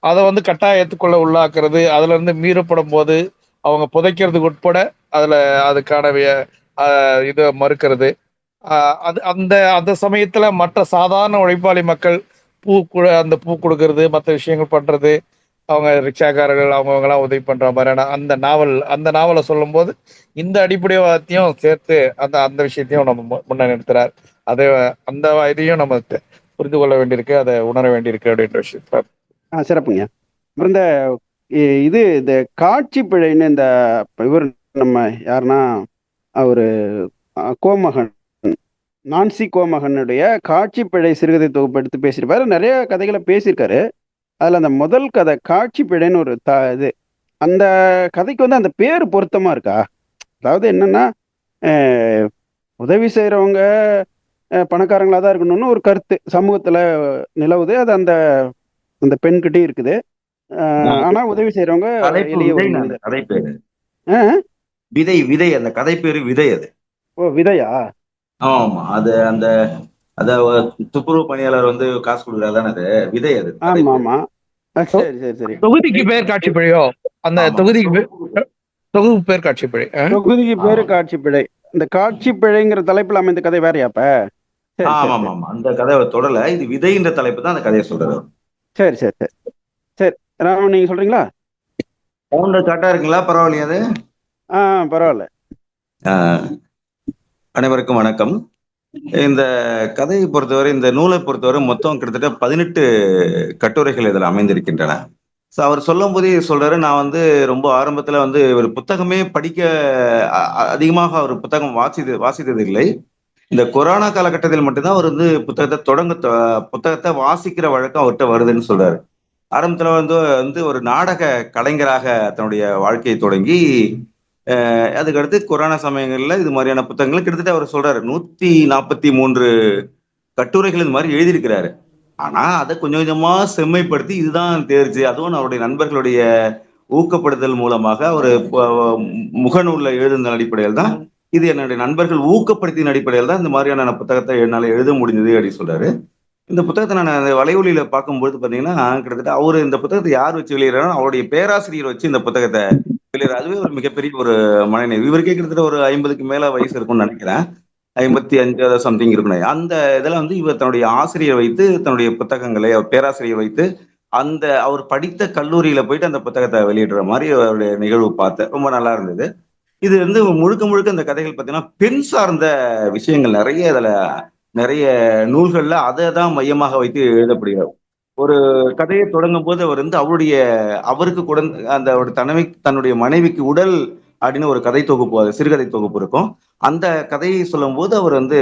அதை வந்து கட்டாயத்துக்குள்ள உள்ளாக்குறது, அதுல இருந்து மீறப்படும் போது அவங்க புதைக்கிறதுக்கு உட்பட அதுல அதுக்கான இதை மறுக்கிறது. அது அந்த அந்த சமயத்துல மற்ற சாதாரண உழைப்பாளி மக்கள் அந்த பூ கொடுக்கறது மற்ற விஷயங்கள் பண்றது, அவங்க ரிக்ஷாக்காரர்கள் அவங்கவுங்கெல்லாம் உதவி பண்ற மாதிரியான அந்த நாவலை சொல்லும் போது இந்த அடிப்படைவாதத்தையும் சேர்த்து அந்த அந்த விஷயத்தையும் நம்ம முன்ன நிறுத்துறார். அதை அந்த இதையும் நம்ம புரிந்து கொள்ள வேண்டியிருக்கு, அதை உணர வேண்டியிருக்கு அப்படின்ற விஷயத்த. சிறப்புங்க. அப்புறம் இந்த காட்சி பிழைன்னு இந்த இவர் நம்ம யாருன்னா அவரு கோமகன், நான்சி கோமகனுடைய காட்சி பிழை சிறுகதை தொகுப்பு எடுத்து பேசியிருப்பாரு. நிறைய கதைகளை பேசியிருக்காரு. அதில் அந்த முதல் கதை காட்சி பிழைன்னு ஒரு இது, அந்த கதைக்கு வந்து அந்த பேர் பொருத்தமாக இருக்கா? அதாவது என்னன்னா உதவி செய்கிறவங்க பணக்காரங்களாக தான் இருக்கணும்னு ஒரு கருத்து சமூகத்தில் நிலவுது. அது அந்த அந்த பெண்கிட்டையும் இருக்குது. ஆனால் உதவி செய்கிறவங்க எளிய ஒரு மனிதர். கதை பேரு விதை. விதை அந்த கதை பேரு விதை. அது ஓ விதையா? ஆமா, அது அந்த அத துப்புரவு பணியாளர் வந்து காசு கொடுக்குறாரு தானே, அது விதை. அது ஆமா ஆமா. சரி சரி சரி. தொகுதிக்கு பேர் காட்சி பிழையோ? அந்த தொகுதிக்கு தொகுப்பு பேர் காட்சி பிழை. தொகுதிக்கு பேரு காட்சி பிழை. இந்த காட்சி பிழைங்கிற தலைப்புல அமைந்த கதை வேறையாப்ப? ஆமா ஆமா ஆமா, அந்த கதை தொடரல. இது விதைன்ற தலைப்பு தான் அந்த கதையை சொல்றாரு. சரி சரி சரி சரி. ராமன் நீங்க சொல்றீங்களா? கரெக்டா இருக்குங்களா? பரவாயில்லையா அது? பரவாயில்ல. அனைவருக்கும் வணக்கம். இந்த கதையை பொறுத்தவரை, இந்த நூலை பொறுத்தவரை மொத்தம் கிட்டத்தட்ட 18 கட்டுரைகள் இதில் அமைந்திருக்கின்றன. ஸோ அவர் சொல்லும் போதே சொல்றாரு, நான் வந்து ரொம்ப ஆரம்பத்துல வந்து ஒரு புத்தகமே படிக்க அதிகமாக அவர் புத்தகம் வாசித்தது இல்லை. இந்த கொரோனா காலகட்டத்தில் மட்டும்தான் அவர் வந்து புத்தகத்தை வாசிக்கிற வழக்கம் அவர்கிட்ட வருதுன்னு சொல்றாரு. ஆரம்பத்துல வந்து ஒரு நாடக கலைஞராக தன்னுடைய வாழ்க்கையை தொடங்கி அதுக்கடுத்து கொரோனா சமயங்கள்ல இது மாதிரியான புத்தகங்கள் கிட்டத்தட்ட அவர் சொல்றாரு 143 கட்டுரைகள் இது மாதிரி எழுதியிருக்கிறாரு. ஆனா அதை கொஞ்சம் கொஞ்சமா செம்மைப்படுத்தி இதுதான் தேர்ச்சி, அதுவும் அவருடைய நண்பர்களுடைய ஊக்கப்படுத்தல் மூலமாக அவர் முகநூல்ல எழுதுன அடிப்படையில் தான், இது என்னுடைய நண்பர்கள் ஊக்கப்படுத்தின அடிப்படையில் தான் இந்த மாதிரியான புத்தகத்தை என்னால எழுத முடிஞ்சது அப்படின்னு சொல்றாரு. இந்த புத்தகத்தை நான் அந்த வலைவலியில பார்க்கும்போது பாத்தீங்கன்னா, கிட்டத்தட்ட அவரு இந்த புத்தகத்தை யார் வச்சு வெளியிடறாரு, அவருடைய பேராசிரியர் வச்சு இந்த புத்தகத்தை வெளியிடறாரு. அதுவே ஒரு மிகப்பெரிய ஒரு மனநிலை. இவருக்கே கிட்டத்தட்ட ஒரு 50க்கு மேல வயசு இருக்கும்னு நினைக்கிறேன். 55 சம்திங் இருக்கணும். அந்த இதுல வந்து இவர் தன்னுடைய ஆசிரியர் வைத்து தன்னுடைய புத்தகங்களை அவர் பேராசிரியர் வைத்து அந்த அவர் படித்த கல்லூரியில போயிட்டு அந்த புத்தகத்தை வெளியிடுற மாதிரி அவருடைய நிகழ்வு பார்த்தேன். ரொம்ப நல்லா இருந்தது. இது வந்து முழுக்க முழுக்க இந்த கதைகள் பார்த்தீங்கன்னா பெண் சார்ந்த விஷயங்கள் நிறைய நூல்கள்ல அதை தான் மையமாக வைத்து எழுதப்படுகிறார். ஒரு கதையை தொடங்கும் போது அவர் வந்து அவருக்கு அந்த தன்னுடைய மனைவிக்கு உடல் அப்படின்னு ஒரு கதை தொகுப்பு, சிறுகதை தொகுப்பு இருக்கும். அந்த கதையை சொல்லும் போது அவர் வந்து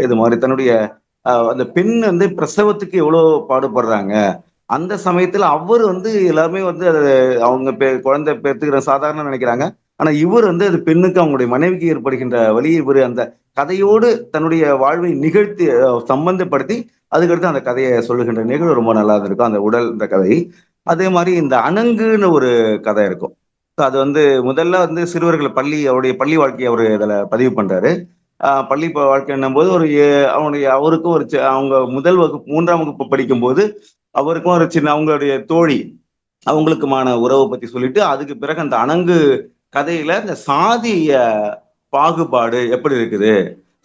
இது மாதிரி தன்னுடைய அந்த பெண் வந்து பிரசவத்துக்கு எவ்வளவு பாடுபடுறாங்க, அந்த சமயத்துல அவர் வந்து எல்லாருமே வந்து அவங்க குழந்தை பெற்றுக்கிற சாதாரண நினைக்கிறாங்க. ஆனா இவர் வந்து அது பெண்ணுக்கு அவங்களுடைய மனைவிக்கு ஏற்படுகின்ற வழியை இவர் அந்த கதையோடு தன்னுடைய வாழ்வை நிகழ்த்தி சம்பந்தப்படுத்தி அதுக்கடுத்து அந்த கதையை சொல்லுகின்ற நிகழ்வு ரொம்ப நல்லா இருக்கும். அந்த உடல் இந்த கதை. அதே மாதிரி இந்த அணங்குன்னு ஒரு கதை இருக்கும். அது வந்து முதல்ல வந்து சிறுவர்கள் அவருடைய பள்ளி வாழ்க்கையை அவர் இதுல பதிவு பண்றாரு. பள்ளி வாழ்க்கைன்னும் போது அவருக்கும் அவங்க முதல் வகுப்பு 3ஆம் வகுப்பு படிக்கும் போது அவருக்கும் ஒரு சின்ன அவங்களுடைய தோழி அவங்களுக்குமான உறவை பத்தி சொல்லிட்டு, அதுக்கு பிறகு அந்த அணங்கு கதையில இந்த சாதிய பாகுபாடு எப்படி இருக்குது,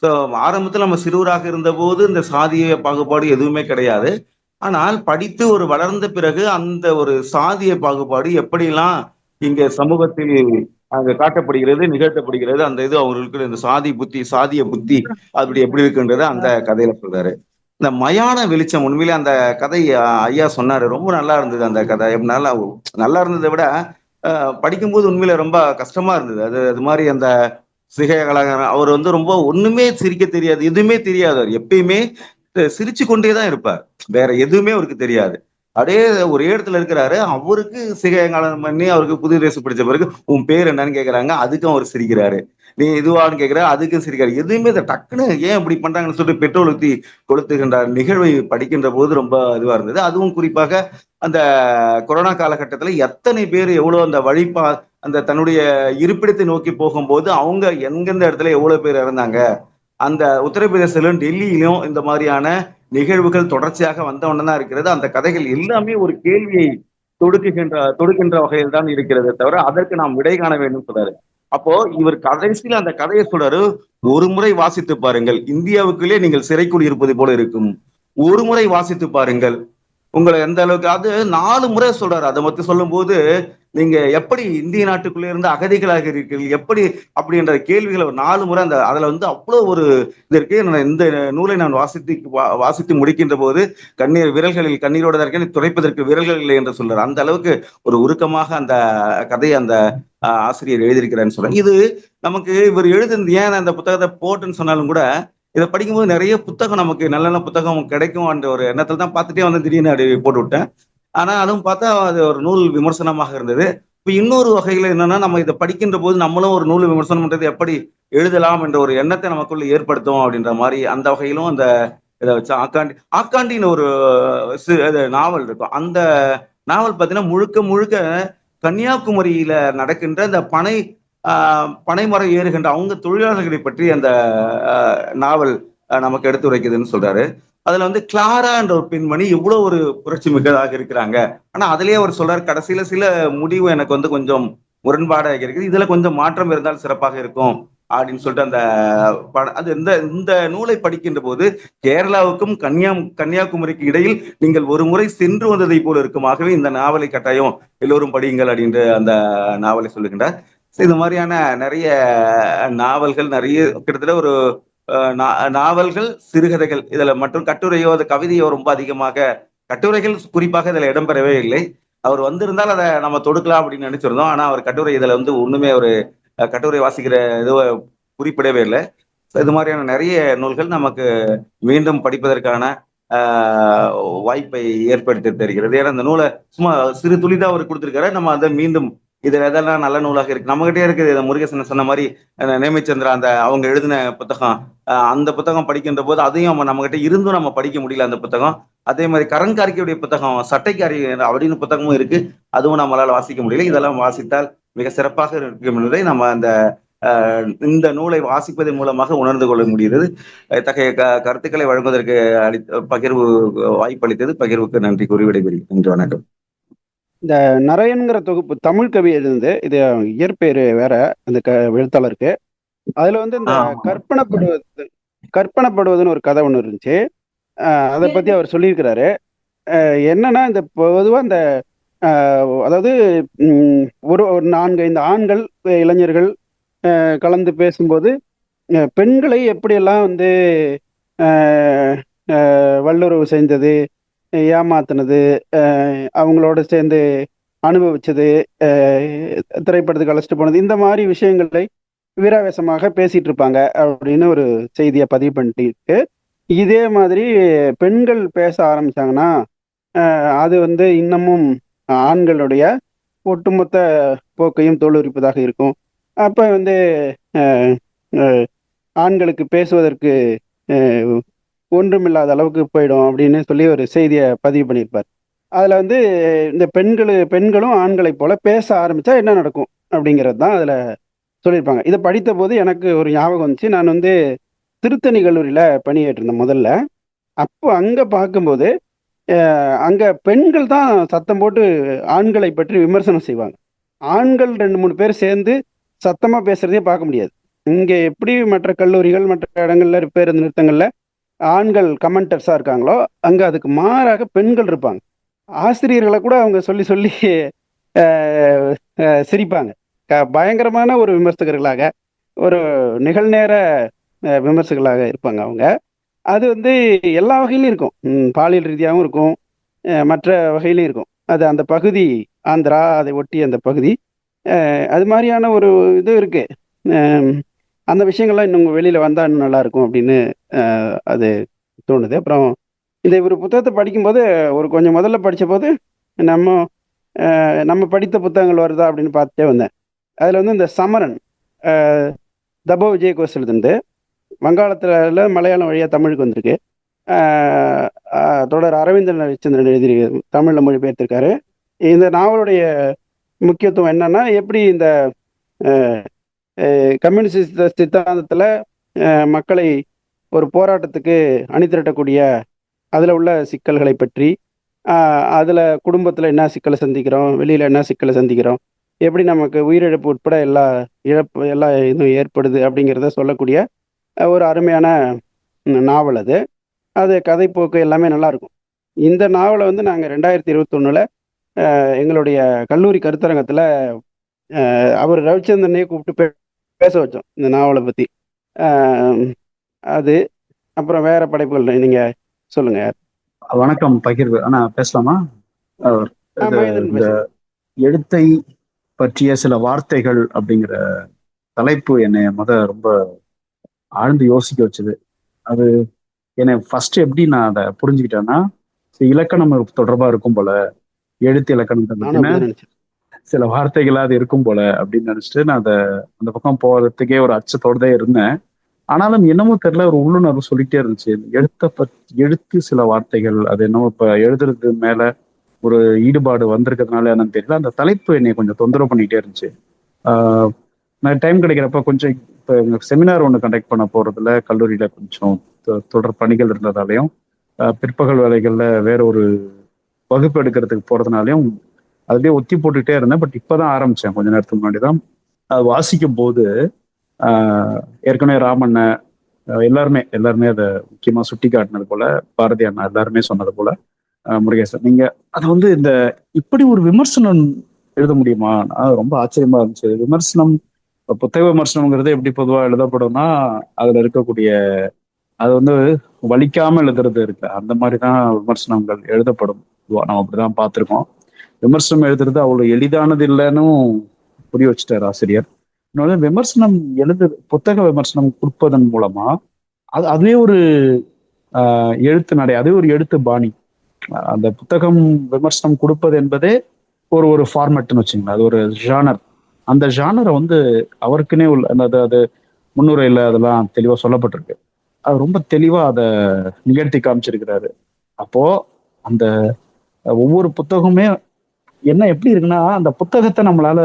ஸோ ஆரம்பத்தில் நம்ம சிறுவராக இருந்தபோது இந்த சாதிய பாகுபாடு எதுவுமே கிடையாது. ஆனால் படித்து ஒரு வளர்ந்த பிறகு அந்த ஒரு சாதிய பாகுபாடு எப்படிலாம் இங்க சமூகத்தில் அங்க காட்டப்படுகிறது, நிகழ்த்தப்படுகிறது, அந்த இது அவங்களுக்கு இந்த சாதி புத்தி, சாதிய புத்தி அப்படி எப்படி இருக்குன்றத அந்த கதையில சொல்றாரு. இந்த மயான வெளிச்சம் உண்மையிலே அந்த கதை ஐயா சொன்னாரு. ரொம்ப நல்லா இருந்தது அந்த கதை. நல்லா நல்லா இருந்ததை விட படிக்கும்போது உண்மையில ரொம்ப கஷ்டமா இருந்தது. அது அது மாதிரி அந்த சிகை கலாகாரம் அவர் வந்து ரொம்ப ஒண்ணுமே சிரிக்க தெரியாது, எதுவுமே தெரியாது. அவர் எப்பயுமே சிரிச்சு கொண்டே தான் இருப்பார். வேற எதுவுமே அவருக்கு தெரியாது. அப்படியே ஒரு இடத்துல இருக்கிறாரு. அவருக்கு சிகையங்காலம் பண்ணி அவருக்கு புது ட்ரெஸ் பிடிச்ச பிறகு உன் பேர் என்னன்னு கேக்குறாங்க. அதுக்கும் அவர் சிரிக்கிறாரு. நீ இதுவான்னு கேக்குற அதுக்கும் சிரிக்கிறாரு. எதுவுமே டக்குன்னு ஏன் இப்படி பண்றாங்கன்னு சொல்லிட்டு பெட்ரோல் ஊத்தி கொளுத்துகின்ற நிகழ்வை படிக்கின்ற போது ரொம்ப இதுவா இருந்தது. அதுவும் குறிப்பாக அந்த கொரோனா காலகட்டத்துல எத்தனை பேர் எவ்வளவு அந்த அந்த தன்னுடைய இருப்பிடத்தை நோக்கி போகும்போது அவங்க எந்தெந்த இடத்துல எவ்வளவு பேர் இறந்தாங்க. அந்த உத்தரப்பிரதேசத்திலும் டெல்லியிலும் இந்த மாதிரியான நிகழ்வுகள் தொடர்ச்சியாக வந்தவண்ணம் தான் இருக்கிறது. அந்த கதைகள் எல்லாமே ஒரு கேள்வியை தொடுக்கின்ற வகையில் தான் இருக்கிறதே தவிர அதற்கு நாம் விடை காண வேண்டும் சொல்றாரு. அப்போ இவர் கடைசியில அந்த கதையை சொல்றாரு, ஒரு முறை வாசித்து பாருங்கள், இந்தியாவுக்குள்ளே நீங்கள் சிறைக்குள் இருப்பது போல இருக்கும். ஒரு முறை வாசித்து பாருங்கள், உங்களை எந்த அளவுக்கு அது 4 முறை சொல்றாரு. அதை மட்டும் சொல்லும் போது நீங்க எப்படி இந்திய நாட்டுக்குள்ளே இருந்து அகதிகளாக இருக்கிறீர்கள், எப்படி அப்படின்ற கேள்விகளை ஒரு 4 முறை அந்த அதுல வந்து அவ்வளவு ஒரு இது இருக்கு. இந்த நூலை நான் வாசித்து முடிக்கின்ற போது விரல்களில் கண்ணீரோட தான் இருக்கேன், துடைப்பதற்கு விரல்கள் இல்லை என்று சொல்றாரு. அந்த அளவுக்கு ஒரு உருக்கமாக அந்த கதையை அந்த ஆசிரியர் எழுதியிருக்கிறான்னு சொல்றேன். இது நமக்கு இவர் எழுதுனது ஏன் அந்த புத்தகத்தை போட்டுன்னு சொன்னாலும் கூட இதை படிக்கும்போது நிறைய புத்தகம் நமக்கு நல்ல நல்ல புத்தகம் கிடைக்கும் என்ற ஒரு எண்ணத்துல தான் பார்த்துட்டே வந்து திடீர்னு அப்படி போட்டு விட்டேன். ஆனா அதுவும் பார்த்தா அது ஒரு நூல் விமர்சனமாக இருந்தது. இப்ப இன்னொரு வகையில என்னன்னா, நம்ம இதை படிக்கின்ற போது நம்மளும் ஒரு நூல் விமர்சனம் பண்றது எப்படி எழுதலாம் என்ற ஒரு எண்ணத்தை நமக்குள்ள ஏற்படுத்தும் அப்படின்ற மாதிரி அந்த வகையிலும் அந்த இதை வச்சு ஆக்காண்டின்னு ஒரு நாவல் இருக்கும். அந்த நாவல் பார்த்தீங்கன்னா முழுக்க முழுக்க கன்னியாகுமரியில நடக்கின்ற இந்த பனைமரம் ஏறுகின்ற அவங்க தொழிலாளர்களை பற்றி அந்த நாவல் நமக்கு எடுத்து உரைக்குதுன்னு சொல்றாரு. அதுல வந்து கிளாரா என்ற ஒரு பெண்மணி இவ்வளவு ஒரு புரட்சி மிக்கதாக இருக்கிறாங்க. ஆனா அதுலயே அவர் சொல்றாரு, கடைசியில சில முடிவு எனக்கு வந்து கொஞ்சம் முரண்பாடாக இருக்குது, இதுல கொஞ்சம் மாற்றம் இருந்தால் சிறப்பாக இருக்கும் அப்படின்னு சொல்லிட்டு அந்த அது இந்த நூலை படிக்கின்ற போது கேரளாவுக்கும் கன்னியாகுமரிக்கு இடையில் நீங்கள் ஒரு முறை சென்று வந்ததை போல இருக்கும். ஆகவே இந்த நாவலை கட்டாயம் எல்லோரும் படியுங்கள் அப்படின்ற அந்த நாவலை சொல்லுகின்றார். இது மாதிரியான நிறைய நாவல்கள், நிறைய கிட்டத்தட்ட ஒரு நாவல்கள், சிறுகதைகள் இதுல மற்றும் கட்டுரையோ அது கவிதையோ ரொம்ப அதிகமாக, கட்டுரைகள் குறிப்பாக இதுல இடம்பெறவே இல்லை. அவர் வந்திருந்தால் அதை நம்ம தொடுக்கலாம் அப்படின்னு நினைச்சிருந்தோம். ஆனா அவர் கட்டுரை இதுல வந்து ஒண்ணுமே ஒரு கட்டுரை வாசிக்கிற இது குறிப்பிடவே இல்லை. இது மாதிரியான நிறைய நூல்கள் நமக்கு மீண்டும் படிப்பதற்கான வாய்ப்பை ஏற்படுத்தி தருகிறது. ஏன்னா இந்த நூலை சும்மா சிறு துளிதான் அவர் கொடுத்திருக்காரு. நம்ம அதை மீண்டும் இதுல எதெல்லாம் நல்ல நூலாக இருக்கு நம்ம கிட்டே இருக்குது. முருகேசன் சொன்ன மாதிரி நேமிச்சந்திரா அந்த அவங்க எழுதின புத்தகம், அந்த புத்தகம் படிக்கின்ற போது அதையும் நம்ம கிட்ட இருந்தும் நம்ம படிக்க முடியல அந்த புத்தகம். அதே மாதிரி கரன்காரிக்கையுடைய புத்தகம் சட்டைக்காரி அப்படின்னு புத்தகமும் இருக்கு, அதுவும் நம்மளால வாசிக்க முடியல. இதெல்லாம் வாசித்தால் மிக சிறப்பாக இருக்கும் என்பதை நம்ம அந்த இந்த நூலை வாசிப்பதன் மூலமாக உணர்ந்து கொள்ள முடிகிறது. இத்தகைய கருத்துக்களை வழங்குவதற்கு பகிர்வு வாய்ப்பளித்தது. பகிர்வுக்கு நன்றி கூறி விடைபெறுகிறேன். நன்றி, வணக்கம். இந்த நரையன்கிற தொகுப்பு தமிழ் கவி எழுந்து இது இயற்பெயர் வேற அந்த எழுத்தாளருக்கு. அதுல வந்து இந்த கற்பனைப்படுவதுன்னு ஒரு கதை ஒன்று இருந்துச்சு. அதை பத்தி அவர் சொல்லியிருக்கிறாரு. என்னன்னா இந்த பொதுவா இந்த அதாவது ஒரு 4-5 ஆண்கள் இளைஞர்கள் கலந்து பேசும்போது பெண்களை எப்படியெல்லாம் வந்து வல்லுறவு செஞ்சது, ஏமாத்தினது, அவங்களோட சேர்ந்து அனுபவிச்சது, திரைப்படத்துக்கு அழைச்சிட்டு போனது, இந்த மாதிரி விஷயங்களை வீராவேசமாக பேசிட்டு இருப்பாங்க அப்படின்னு ஒரு செய்தியை பதிவு பண்ணிட்டு, இதே மாதிரி பெண்கள் பேச ஆரம்பிச்சாங்கன்னா அது வந்து இன்னமும் ஆண்களுடைய ஒட்டுமொத்த போக்கையும் தோலுரிப்பதாக இருக்கும். அப்ப வந்து ஆண்களுக்கு பேசுவதற்கு ஒன்றுமில்லாத அளவுக்கு போயிடும் அப்படின்னு சொல்லி ஒரு செய்தியை பதிவு பண்ணியிருப்பார். அதில் வந்து இந்த பெண்களும் ஆண்களை போல பேச ஆரம்பித்தா என்ன நடக்கும் அப்படிங்கிறது தான் அதில் சொல்லியிருப்பாங்க. இதை படித்த போது எனக்கு ஒரு ஞாபகம் வந்துச்சு. நான் வந்து திருத்தணி கல்லூரியில் பணியேற்றிருந்தேன் முதல்ல. அப்போ அங்கே பார்க்கும்போது அங்கே பெண்கள் தான் சத்தம் போட்டு ஆண்களை பற்றி விமர்சனம் செய்வாங்க. ஆண்கள் 2-3 பேர் சேர்ந்து சத்தமாக பேசுகிறதே பார்க்க முடியாது. இங்கே எப்படி மற்ற கல்லூரிகள் மற்ற இடங்கள்ல பேருந்து நிறுத்தங்கள்ல ஆண்கள் கமெண்டர்ஸா இருக்காங்களோ அங்க அதுக்கு மாறாக பெண்கள் இருப்பாங்க. ஆசிரியர்களை கூட அவங்க சொல்லி சொல்லி சிரிப்பாங்க. பயங்கரமான ஒரு விமர்சகர்களாக, ஒரு நிகழ்நேர விமர்சகர்களாக இருப்பாங்க அவங்க. அது வந்து எல்லா வகையிலும் இருக்கும். பாலியல் ரீதியாகவும் இருக்கும், மற்ற வகையிலும் இருக்கும். அது அந்த பகுதி ஆந்திரா, அதை ஒட்டி அந்த பகுதி அது மாதிரியான ஒரு இது இருக்கு. அஹ் அந்த விஷயங்கள்லாம் இன்னும் வெளியில வந்தா இன்னும் நல்லா இருக்கும் அப்படின்னு அது தோணுது. அப்புறம் இந்த ஒரு புத்தகத்தை படிக்கும்போது ஒரு கொஞ்சம் முதல்ல படித்த போது நம்ம நம்ம படித்த புத்தகங்கள் வருதா அப்படின்னு பார்த்துட்டே வந்தேன். அதில் வந்து இந்த சமரன் தபோ விஜயகோஸ் எழுதுனது, வங்காளத்தில் மலையாளம் வழியாக தமிழுக்கு வந்திருக்கு. தொடர் அரவிந்தன் ரவிச்சந்திரன் எழுதி தமிழில் மொழிபெயர்த்திருக்காரு. இந்த நாவலுடைய முக்கியத்துவம் என்னன்னா, எப்படி இந்த கம்யூனிஸ்ட் சித்தாந்தத்தில் மக்களை ஒரு போராட்டத்துக்கு அணிதிரட்டக்கூடிய அதில் உள்ள சிக்கல்களை பற்றி, அதில் குடும்பத்தில் என்ன சிக்கலை சந்திக்கிறோம், வெளியில் என்ன சிக்கலை சந்திக்கிறோம், எப்படி நமக்கு உயிரிழப்பு உட்பட எல்லா இதுவும் ஏற்படுது அப்படிங்கிறத சொல்லக்கூடிய ஒரு அருமையான நாவல் அது. அது கதைப்போக்கு எல்லாமே நல்லாயிருக்கும். இந்த நாவலை வந்து நாங்கள் 2021 எங்களுடைய கல்லூரி கருத்தரங்கத்தில் அவர் ரவிச்சந்திரனையே கூப்பிட்டு பேச வச்சோம் இந்த நாவலை பற்றி. அது அப்புறம் வேற படைப்புகள் நீங்கள் சொல்லுங்க. வணக்கம். பகிர்வு ஆனா பேசலாமா? இந்த எழுத்தை பற்றிய சில வார்த்தைகள் அப்படிங்கிற தலைப்பு என்னை ரொம்ப ஆழ்ந்து யோசிக்க வச்சது. அது என்னை ஃபர்ஸ்ட் எப்படி நான் அதை புரிஞ்சுக்கிட்டேன்னா, இலக்கணம் தொடர்பா இருக்கும் போல, எழுத்து இலக்கணம் சில வார்த்தைகளாவது இருக்கும் போல அப்படின்னு நினைச்சிட்டு நான் அந்த பக்கம் போறதுக்கே ஒரு அச்சத்தோட இருந்தேன். ஆனாலும் என்னமோ தெரியல, ஒரு உள்ளுணர்வு சொல்லிட்டே இருந்துச்சு. எழுத்து சில வார்த்தைகள், அது என்னமோ இப்ப எழுதுறது மேல ஒரு ஈடுபாடு வந்திருக்கிறதுனால என்னன்னு தெரியல, அந்த தலைப்பு என்னை கொஞ்சம் தொந்தரவு பண்ணிட்டே இருந்துச்சு. நான் டைம் கிடைக்கிறப்ப கொஞ்சம் இப்போ செமினார் ஒன்று கண்டக்ட் பண்ண போறதுல கல்லூரியில கொஞ்சம் தொடர் பணிகள் இருந்ததாலையும், பிற்பகல் வேலைகள்ல வேற ஒரு வகுப்பு எடுக்கிறதுக்கு போறதுனாலையும் அதுலேயே ஒத்தி போட்டுக்கிட்டே இருந்தேன். பட் இப்பதான் ஆரம்பிச்சேன், கொஞ்ச நேரத்துக்கு முன்னாடி தான். அது வாசிக்கும் போது ஏற்கனவே ராமண்ண எல்லாருமே அதை முக்கியமா சுட்டி காட்டினது போல, பாரதி அண்ணா எல்லாருமே சொன்னது போல, முருகேசன் நீங்க அதை வந்து இந்த இப்படி ஒரு விமர்சனம் எழுத முடியுமா? ரொம்ப ஆச்சரியமா இருந்துச்சு. விமர்சனம், புத்தக விமர்சனம்ங்கிறது எப்படி பொதுவா எழுதப்படும்னா, அதுல இருக்கக்கூடிய அது வந்து வலிக்காம எழுதுறது இருக்கு, அந்த மாதிரிதான் விமர்சனங்கள் எழுதப்படும். நம்ம அப்படிதான் பார்த்திருக்கோம். விமர்சனம் எழுதுறது அவ்வளவு எளிதானது இல்லைன்னு புரிய வச்சுட்டார் ஆசிரியர். இன்னொன்று, விமர்சனம் புத்தக விமர்சனம் கொடுப்பதன் மூலமா அதுவே ஒரு எழுத்து நடை, அதுவே ஒரு எழுத்து பாணி. அந்த புத்தகம் விமர்சனம் கொடுப்பது என்பதே ஒரு ஃபார்மேட்னு வச்சுங்களேன், அது ஒரு ஜானர். அந்த ஜானரை வந்து அவருக்குன்னே உள்ள அது முன்னுரையில அதெல்லாம் தெளிவா சொல்லப்பட்டிருக்கு. அது ரொம்ப தெளிவா அதை நிகழ்த்தி காமிச்சிருக்கிறாரு. அப்போ அந்த ஒவ்வொரு புத்தகமே என்ன எப்படி இருக்குன்னா, அந்த புத்தகத்தை நம்மளால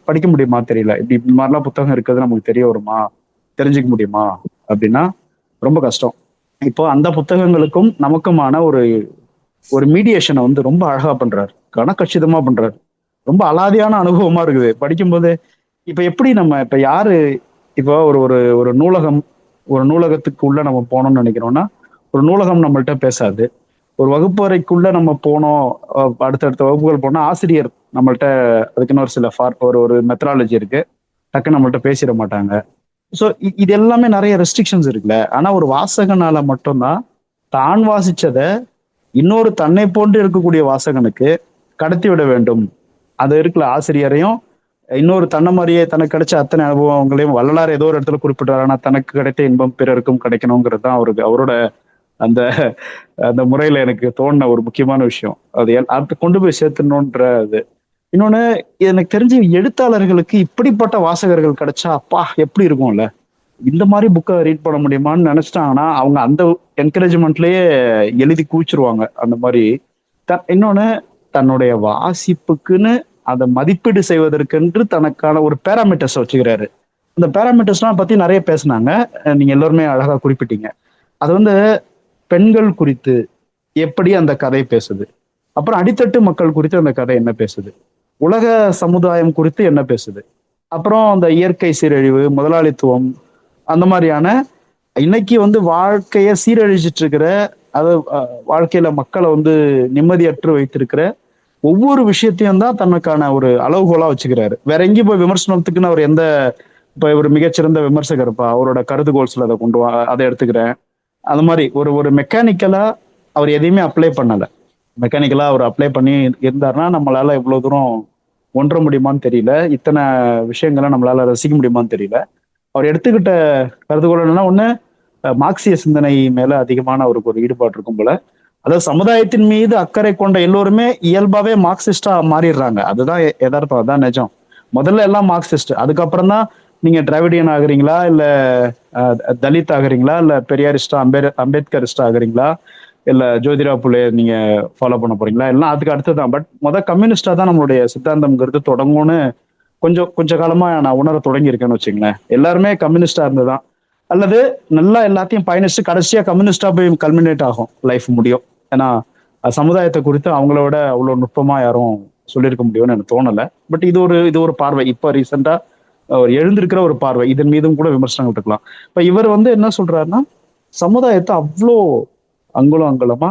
படிக்க முடியுமா தெரியல. இப்படி மாதிரிலாம் புத்தகம் இருக்கிறது நமக்கு தெரிய வருமா, தெரிஞ்சுக்க முடியுமா அப்படின்னா ரொம்ப கஷ்டம். இப்போ அந்த புத்தகங்களுக்கும் நமக்குமான ஒரு மீடியேஷனை வந்து ரொம்ப அழகா பண்றாரு, கனக்கச்சிதமா பண்றாரு. ரொம்ப அலாதியான அனுபவமா இருக்குது படிக்கும்போது. இப்ப எப்படி நம்ம இப்ப யாரு இப்போ ஒரு நூலகம், ஒரு நூலகத்துக்கு உள்ள நம்ம போனோம்னு நினைக்கிறோம்னா, ஒரு நூலகம் நம்மள்ட்ட பேசாது. ஒரு வகுப்பறைக்குள்ள நம்ம போனோம், அடுத்தடுத்த வகுப்புகள் போனோம், ஆசிரியர் நம்மள்ட்ட அதுக்குன்னு ஒரு சில ஒரு மெத்தடாலஜி இருக்கு, டக்கு நம்மள்ட்ட பேசிட மாட்டாங்க. ஸோ இது எல்லாமே நிறைய ரெஸ்ட்ரிக்ஷன்ஸ் இருக்குல்ல. ஆனா ஒரு வாசகனால மட்டும்தான் தான் வாசிச்சதை இன்னொரு தன்னை போன்று இருக்கக்கூடிய வாசகனுக்கு கடத்தி விட வேண்டும். அது இருக்குல்ல, ஆசிரியரையும் இன்னொரு தன்னை மாதிரியே தனக்கு கிடைச்ச அத்தனை அனுபவங்களையும் வள்ளலார் ஏதோ ஒரு இடத்துல குறிப்பிட்டார். ஆனா தனக்கு கிடைத்த இன்பம் பிறருக்கும் கிடைக்கணுங்கிறது தான் அவரோட அந்த அந்த முறையில எனக்கு தோணுன ஒரு முக்கியமான விஷயம். அது கொண்டு போய் சேர்த்தணுன்ற அது. இன்னொன்னு, எனக்கு தெரிஞ்ச எழுத்தாளர்களுக்கு இப்படிப்பட்ட வாசகர்கள் கிடைச்சா அப்பா எப்படி இருக்கும்ல, இந்த மாதிரி புக்கை ரீட் பண்ண முடியுமான்னு நினைச்சிட்டாங்கன்னா அவங்க அந்த என்கரேஜ்மெண்ட்லயே எழுதி குவிச்சிருவாங்க அந்த மாதிரி. இன்னொன்னு, தன்னுடைய வாசிப்புக்குன்னு அதை மதிப்பீடு செய்வதற்கென்று தனக்கான ஒரு பேராமீட்டர்ஸ் வச்சுக்கிறாரு. அந்த பேராமீட்டர்ஸ்லாம் பத்தி நிறைய பேசினாங்க, நீங்க எல்லாருமே அழகா குறிப்பிட்டீங்க. அது வந்து பெண்கள் குறித்து எப்படி அந்த கதை பேசுது, அப்புறம் அடித்தட்டு மக்கள் குறித்து அந்த கதை என்ன பேசுது, உலக சமுதாயம் குறித்து என்ன பேசுது, அப்புறம் அந்த இயற்கை சீரழிவு, முதலாளித்துவம், அந்த மாதிரியான இன்னைக்கு வந்து வாழ்க்கைய சீரழிச்சிட்டு இருக்கிற, அது வாழ்க்கையில மக்களை வந்து நிம்மதியற்று வைத்திருக்கிற ஒவ்வொரு விஷயத்தையும் தான் தனக்கான ஒரு அளவுகோலா வச்சுக்கிறாரு. வேற எங்கேயும் போய் விமர்சனத்துக்குன்னு அவர் எந்த, இப்ப ஒரு மிகச்சிறந்த விமர்சகர்ப்பா, அவரோட கருதுகோள்ஸ்ல அதை கொண்டு வா, அதை எடுத்துக்கிறேன். அந்த மாதிரி ஒரு ஒரு மெக்கானிக்கலா அவர் எதையுமே அப்ளை பண்ணல. மெக்கானிக்கலா அவர் அப்ளை பண்ணி இருந்தாருன்னா நம்மளால இவ்வளவு தூரம் ஒன்ற முடியுமான்னு தெரியல. இத்தனை விஷயங்களை நம்மளால ரசிக்க முடியுமான்னு தெரியல. அவர் எடுத்துக்கிட்ட கருதுகோள் என்னன்னா, ஒண்ணு மார்க்சிய சிந்தனை மேல அதிகமான அவருக்கு ஒரு ஈடுபாடு இருக்கும் போல. அதாவது சமுதாயத்தின் மீது அக்கறை கொண்ட எல்லோருமே இயல்பாவே மார்க்சிஸ்டா மாறிடுறாங்க. அதுதான் யதார்த்தம், அதான் நிஜம். முதல்ல எல்லாம் மார்க்சிஸ்ட், அதுக்கப்புறம் தான் நீங்க டிராவிடியன் ஆகுறீங்களா, இல்ல தலித் ஆகுறீங்களா, இல்ல பெரியாரிஸ்டா அம்பேத்கரிஸ்டா ஆகுறீங்களா, இல்ல ஜோதிரா புலே நீங்க ஃபாலோ பண்ண போறீங்களா, எல்லாம் அதுக்கு அடுத்துதான். பட் கம்யூனிஸ்டா தான் நம்மளுடைய சித்தாந்தம்ங்கிறது தொடங்கும்னு கொஞ்ச காலமா நான் உணர தொடங்கி இருக்கேன்னு வச்சுங்களேன். எல்லாருமே கம்யூனிஸ்டா இருந்துதான், அல்லது நல்லா எல்லாத்தையும் பயணிச்சு கடைசியா கம்யூனிஸ்டா போய் கல்மினேட் ஆகும் லைஃப் முடியும். ஏன்னா சமுதாயத்தை குறித்து அவங்கள விட அவ்வளவு நுட்பமா யாரும் சொல்லியிருக்க முடியும்னு எனக்கு தோணல. பட் இது ஒரு பார்வை, இப்ப ரீசெண்டா அவர் எழுந்திருக்கிற ஒரு பார்வை. இதன் மீதும் கூட விமர்சனங்கள் இருக்கலாம். இப்ப இவர் வந்து என்ன சொல்றாருன்னா, சமுதாயத்தை அவ்வளோ அங்குலம் அங்குலமா,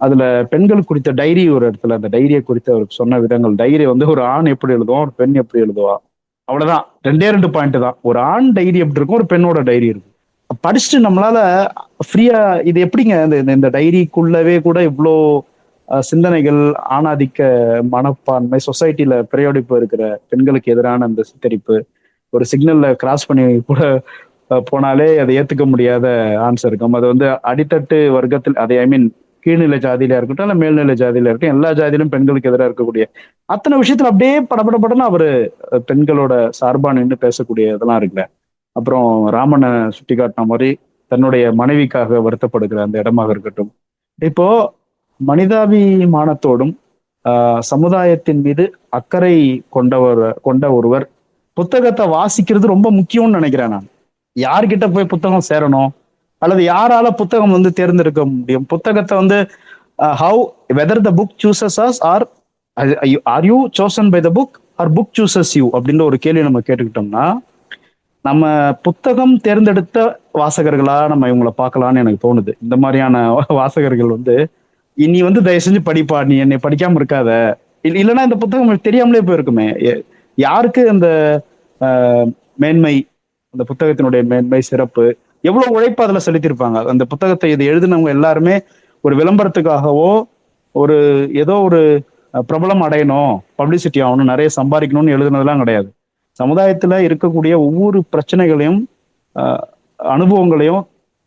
அதுல பெண்கள் குறித்த டைரி ஒரு இடத்துல, அந்த டைரியை குறித்து அவர் சொன்ன விதங்கள், டைரி வந்து ஒரு ஆண் எப்படி எழுதுவான், ஒரு பெண் எப்படி எழுதுவா, அவ்வளவுதான். 2 பாயிண்ட் தான். ஒரு ஆண் டைரி எப்படி இருக்கும், ஒரு பெண்ணோட டைரி இருக்கும். படிச்சுட்டு நம்மளால ஃப்ரீயா இது எப்படிங்க இந்த டைரிக்குள்ளவே கூட இவ்வளோ சிந்தனைகள், ஆணாதிக்க மனப்பான்மை, சொசைட்டில பிரயோடிப்பு இருக்கிற பெண்களுக்கு எதிரான அந்த சித்தரிப்பு, ஒரு சிக்னல்ல கிராஸ் பண்ணி கூட போனாலே அதை ஏத்துக்க முடியாத ஆன்சர் இருக்கும். அது வந்து அடித்தட்டு வர்க்கத்தில், அதை ஐ மீன் கீழ்நிலை ஜாதியில இருக்கட்டும், இல்ல மேல்நிலை ஜாதியில இருக்கட்டும், எல்லா ஜாதியிலும் பெண்களுக்கு எதிராக இருக்கக்கூடிய அத்தனை விஷயத்துல அப்படியே படபடன்னு அவரு பெண்களோட சார்பா நின்று பேசக்கூடிய இதெல்லாம் இருக்குல்ல. அப்புறம் ராமனை சுட்டி காட்டின மாதிரி தன்னுடைய மனைவிக்காக வருத்தப்படுகிற அந்த இடமாக இருக்கட்டும். இப்போ மனிதாபிமானத்தோடும் சமுதாயத்தின் மீது அக்கறை கொண்ட ஒருவர் புத்தகத்தை வாசிக்கிறது ரொம்ப முக்கியம்னு நினைக்கிறேன் நான். யார்கிட்ட போய் புத்தகம் சேரணும், அல்லது யாரால புத்தகம் வந்து தேர்ந்தெடுக்க முடியும்? புத்தகத்தை வந்து how whether the book chooses us or are you chosen by the book or book chooses you அப்படின்ற ஒரு கேள்வி நம்ம கேட்டுக்கிட்டோம்னா, நம்ம புத்தகம் தேர்ந்தெடுத்த வாசகர்களா நம்ம இவங்களை பார்க்கலாம்னு எனக்கு தோணுது. இந்த மாதிரியான வாசகர்கள் வந்து, நீ வந்து தயவு செஞ்சு படிப்பா, நீ என்னை படிக்காம இருக்காத, இல்லைன்னா இந்த புத்தகம் தெரியாமலே போயிருக்குமே. யாருக்கு அந்த மேன்மை, அந்த புத்தகத்தினுடைய மேன்மை, சிறப்பு, எவ்வளவு உழைப்பு அதுல செலுத்தியிருப்பாங்க. அந்த புத்தகத்தை இது எழுதினவங்க எல்லாருமே ஒரு விளம்பரத்துக்காகவோ, ஒரு ஏதோ ஒரு பிரபலம் அடையணும், பப்ளிசிட்டி ஆகணும், நிறைய சம்பாதிக்கணும்னு எழுதுனதெல்லாம் கிடையாது. சமுதாயத்துல இருக்கக்கூடிய ஒவ்வொரு பிரச்சனைகளையும் அனுபவங்களையும்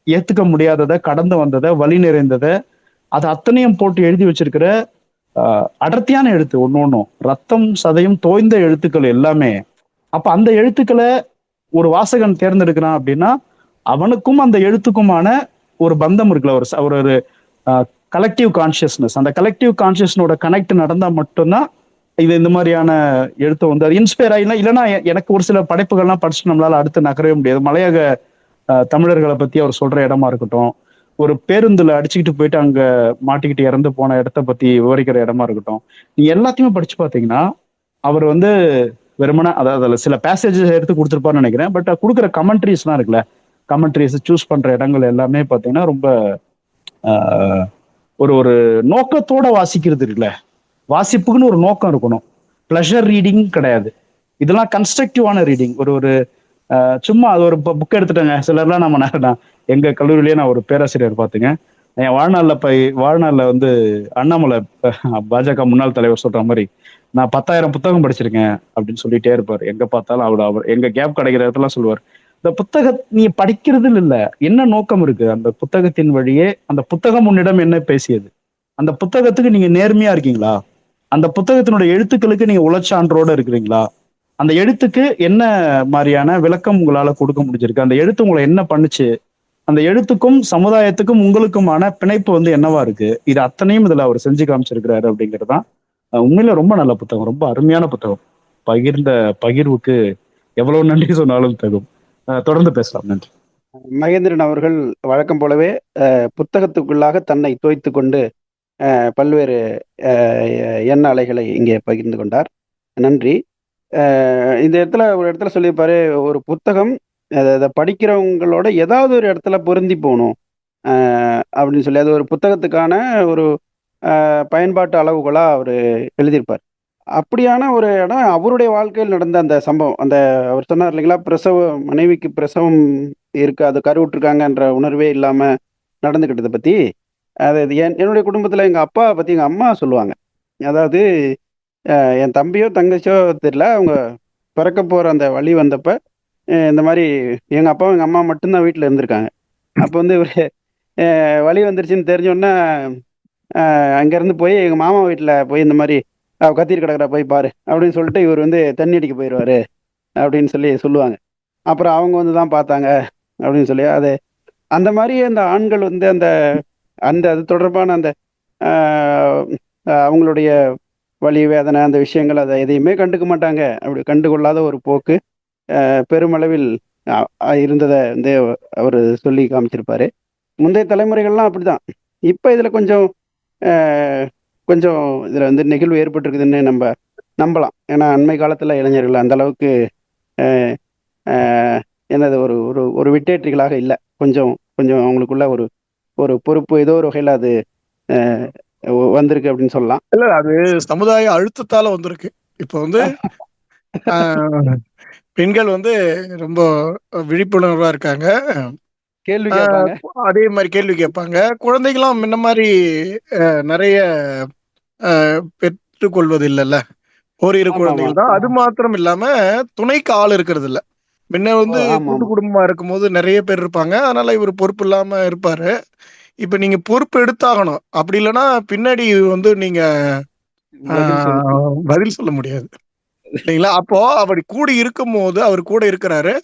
ஏத்துக்க முடியாததை, கடந்து வந்ததை, வழி நிறைந்ததை, அது அத்தனையும் போட்டு எழுதி வச்சிருக்கிற அடர்த்தியான எழுத்து ஒன்னொன்னும், ரத்தம் சதையும் தோய்ந்த எழுத்துக்கள் எல்லாமே. அப்ப அந்த எழுத்துக்களை ஒரு வாசகன் தேர்ந்தெடுக்கிறான் அப்படின்னா, அவனுக்கும் அந்த எழுத்துக்குமான ஒரு பந்தம் இருக்குல்ல, ஒரு கலெக்டிவ் கான்சியஸ்னஸ். அந்த கலெக்டிவ் கான்சியஸ்னோட கனெக்ட் நடந்தா மட்டும்தான் இது இந்த மாதிரியான எழுத்து வந்து அது இன்ஸ்பயர் ஆகினா. இல்லைன்னா எனக்கு ஒரு சில படைப்புகள்லாம் படிச்சுட்டு நம்மளால அடுத்து நகரவே முடியாது. மலையக தமிழர்களை பத்தி அவர் சொல்ற இடமா இருக்கட்டும், ஒரு பேருந்துல அடிச்சுக்கிட்டு போயிட்டு அங்க மாட்டிக்கிட்டு இறந்து போன இடத்த பத்தி விவரிக்கிற இடமா இருக்கட்டும், நீங்க எல்லாத்தையுமே படிச்சு பாத்தீங்கன்னா அவர் வந்து வெறுமனா, அதாவது அதுல சில பேசேஜஸ் எடுத்து கொடுத்துருப்பாருன்னு நினைக்கிறேன். பட் கொடுக்குற கமெண்ட்ரிஸ்லாம் இருக்குல்ல, கமெண்ட்ரிஸ் சூஸ் பண்ற இடங்கள் எல்லாமே பாத்தீங்கன்னா ரொம்ப ஒரு நோக்கத்தோட வாசிக்கிறது இருக்குல்ல. வாசிப்புக்குன்னு ஒரு நோக்கம் இருக்கணும். பிளஷர் ரீடிங் கிடையாது. இதெல்லாம் கன்ஸ்ட்ரக்டிவான ரீடிங். ஒரு சும்மா அது ஒரு புக் எடுத்துட்டேங்க. சிலர்லாம் நான் எங்க கல்லூரியிலேயே நான் ஒரு பேராசிரியர் பார்த்துங்க, என் வாழ்நாள்ல வந்து அண்ணாமலை பாஜக முன்னாள் தலைவர் சொல்ற மாதிரி, நான் 10,000 புத்தகம் படிச்சிருக்கேன் அப்படின்னு சொல்லிட்டே இருப்பார். எங்க பார்த்தாலும் அவர் எங்க கேப் கிடைக்கிற இடத்துல சொல்லுவார், இந்த புத்தகம் நீ படிக்கிறது இல்ல, என்ன நோக்கம் இருக்கு அந்த புத்தகத்தின் வழியே, அந்த புத்தகம் உன்னிடம் என்ன பேசியது, அந்த புத்தகத்துக்கு நீங்க நேர்மையா இருக்கீங்களா, அந்த புத்தகத்தினுடைய எழுத்துக்களுக்கு நீங்க உளச்சான்றோட இருக்கிறீங்களா, அந்த எழுத்துக்கு என்ன மாதிரியான விளக்கம் உங்களால கொடுக்க முடிஞ்சிருக்கு, அந்த எழுத்து உங்களை என்ன பண்ணுச்சு, அந்த எழுத்துக்கும் சமுதாயத்துக்கும் உங்களுக்குமான பிணைப்பு வந்து என்னவா இருக்கு, இது அத்தனையும் இதுல அவர் செஞ்சு காமிச்சிருக்கிறாரு. அப்படிங்கிறதுதான் உண்மையில ரொம்ப நல்ல புத்தகம், ரொம்ப அருமையான புத்தகம். பகிர்வுக்கு எவ்வளவு நன்றி சொன்னாலும் தகும். தொடர்ந்து பேசலாம். நன்றி. மகேந்திரன் அவர்கள் வழக்கம் போலவே புத்தகத்துக்குள்ளாக தன்னை தோய்த்து கொண்டு பல்வேறு எண்ண அலைகளை இங்கே பகிர்ந்து கொண்டார். நன்றி. இந்த இடத்துல ஒரு இடத்துல சொல்லியிருப்பாரு, ஒரு புத்தகம் அத படிக்கிறவங்களோட ஏதாவது ஒரு இடத்துல பொருந்தி போணும். அப்படின்னு சொல்லி, அது ஒரு புத்தகத்துக்கான ஒரு பயன்பாட்டு அளவுகோலா அவரு எழுதியிருப்பார். அப்படியான ஒரு இடம் அவருடைய வாழ்க்கையில் நடந்த அந்த சம்பவம். அவர் சொன்னார் இல்லைங்களா, மனைவிக்கு பிரசவம் இருக்கு, அது கருவுற்றிருக்காங்கன்ற உணர்வே இல்லாம நடந்துக்கிட்டத பத்தி. அது அது என்னுடைய குடும்பத்தில எங்க அப்பாவ பத்தி எங்க அம்மா சொல்லுவாங்க. அதாவது என் தம்பியோ, தங்கச்சியோ தெரியல. அவங்க பிறக்க போற அந்த வலி வந்தப்ப, இந்த மாரி எங்க அப்பாவும், எங்க அம்மா மட்டும் தான் வீட்ல இருந்திருக்காங்க. அப்ப வந்து இவரு வலி வந்துருச்சுன்னு தெரிஞ்சோனே, அங்கேருந்து போய் எங்க மாமா வீட்ல போய் இந்த மாரி, "அவ கத்திட்டு கிடக்குறா போய் பாரு" அப்படின்னு சொல்லிட்டு இவரு வந்து தண்ணி அடிக்க போயிருவாரு அப்படின்னு சொல்லி சொல்லுவாங்க. அப்புறம் அவங்க வந்து தான் பார்த்தாங்க அப்படின்னு சொல்லி, அந்த மாரி அந்த ஆண்கள் வந்து அந்த அந்த அது தொடர்பான அந்த ஆ அவங்களுடைய வலி, வேதனை அந்த விஷயங்கள் அத எதையுமே கண்டுக்க மாட்டாங்க. அப்படி கண்டுகொள்ளாத ஒரு போக்கு பெருமளவில் அ அ இருந்தத வந்து அவரு சொல்லி காமிச்சிருப்பாரு. முந்தைய தலைமுறைகள்லாம் அப்படிதான். இப்ப இதுல கொஞ்சம் அ கொஞ்சம் இதுல வந்து நெகிழ்வு ஏற்பட்டிருக்குதுன்னு நம்பலாம். ஏன்னா அண்மை காலத்துல இளைஞர்கள் அந்த அளவுக்கு அ அ என்னது ஒரு ஒரு ஒரு விட்டேற்றிகளாக இல்ல. கொஞ்சம் கொஞ்சம் அவங்களுக்குள்ள ஒரு ஒரு பொறுப்பு ஏதோ ஒரு வகையில அது அ வந்திருக்கு அப்படின்னு சொல்லலாம். இல்ல அது சமுதாய அழுத்தத்தால வந்திருக்கு. இப்போ வந்து ஆ பெண்கள் வந்து ரொம்ப விழிப்புணர்வா இருக்காங்க. கேள்வி ஆ கேட்பாங்க. அதே மாரி கேள்வி கேட்பாங்க. குழந்தைகளும் முன்ன மாரி நெறைய பெற்றுக்கொள்வது இல்லல்ல. ஓரிரு ஆமாமா. குழந்தைகள் தான். அது மாத்திரம் இல்லாம துணைக்கு ஆள் இருக்கிறதில்ல. முன்ன ஓ! வந்து கூட்டு ஆமாமா. குடும்பமா இருக்கும்போது நெறைய பேர் இருப்பாங்க. அதனால இவரு பொறுப்பு இல்லாம இருப்பாரு. இப்ப நீங்க பொறுப்பு எடுத்தாகணும். அப்படி இல்லன்னா பின்னாடி வந்து நீங்க ஆ பதில் சொல்லணும். பதில் சொல்ல முடியாது. இல்லைங்களா? அப்போ அப்படி கூடி இருக்கும்போது, அவரு கூட இருக்கிறாரு.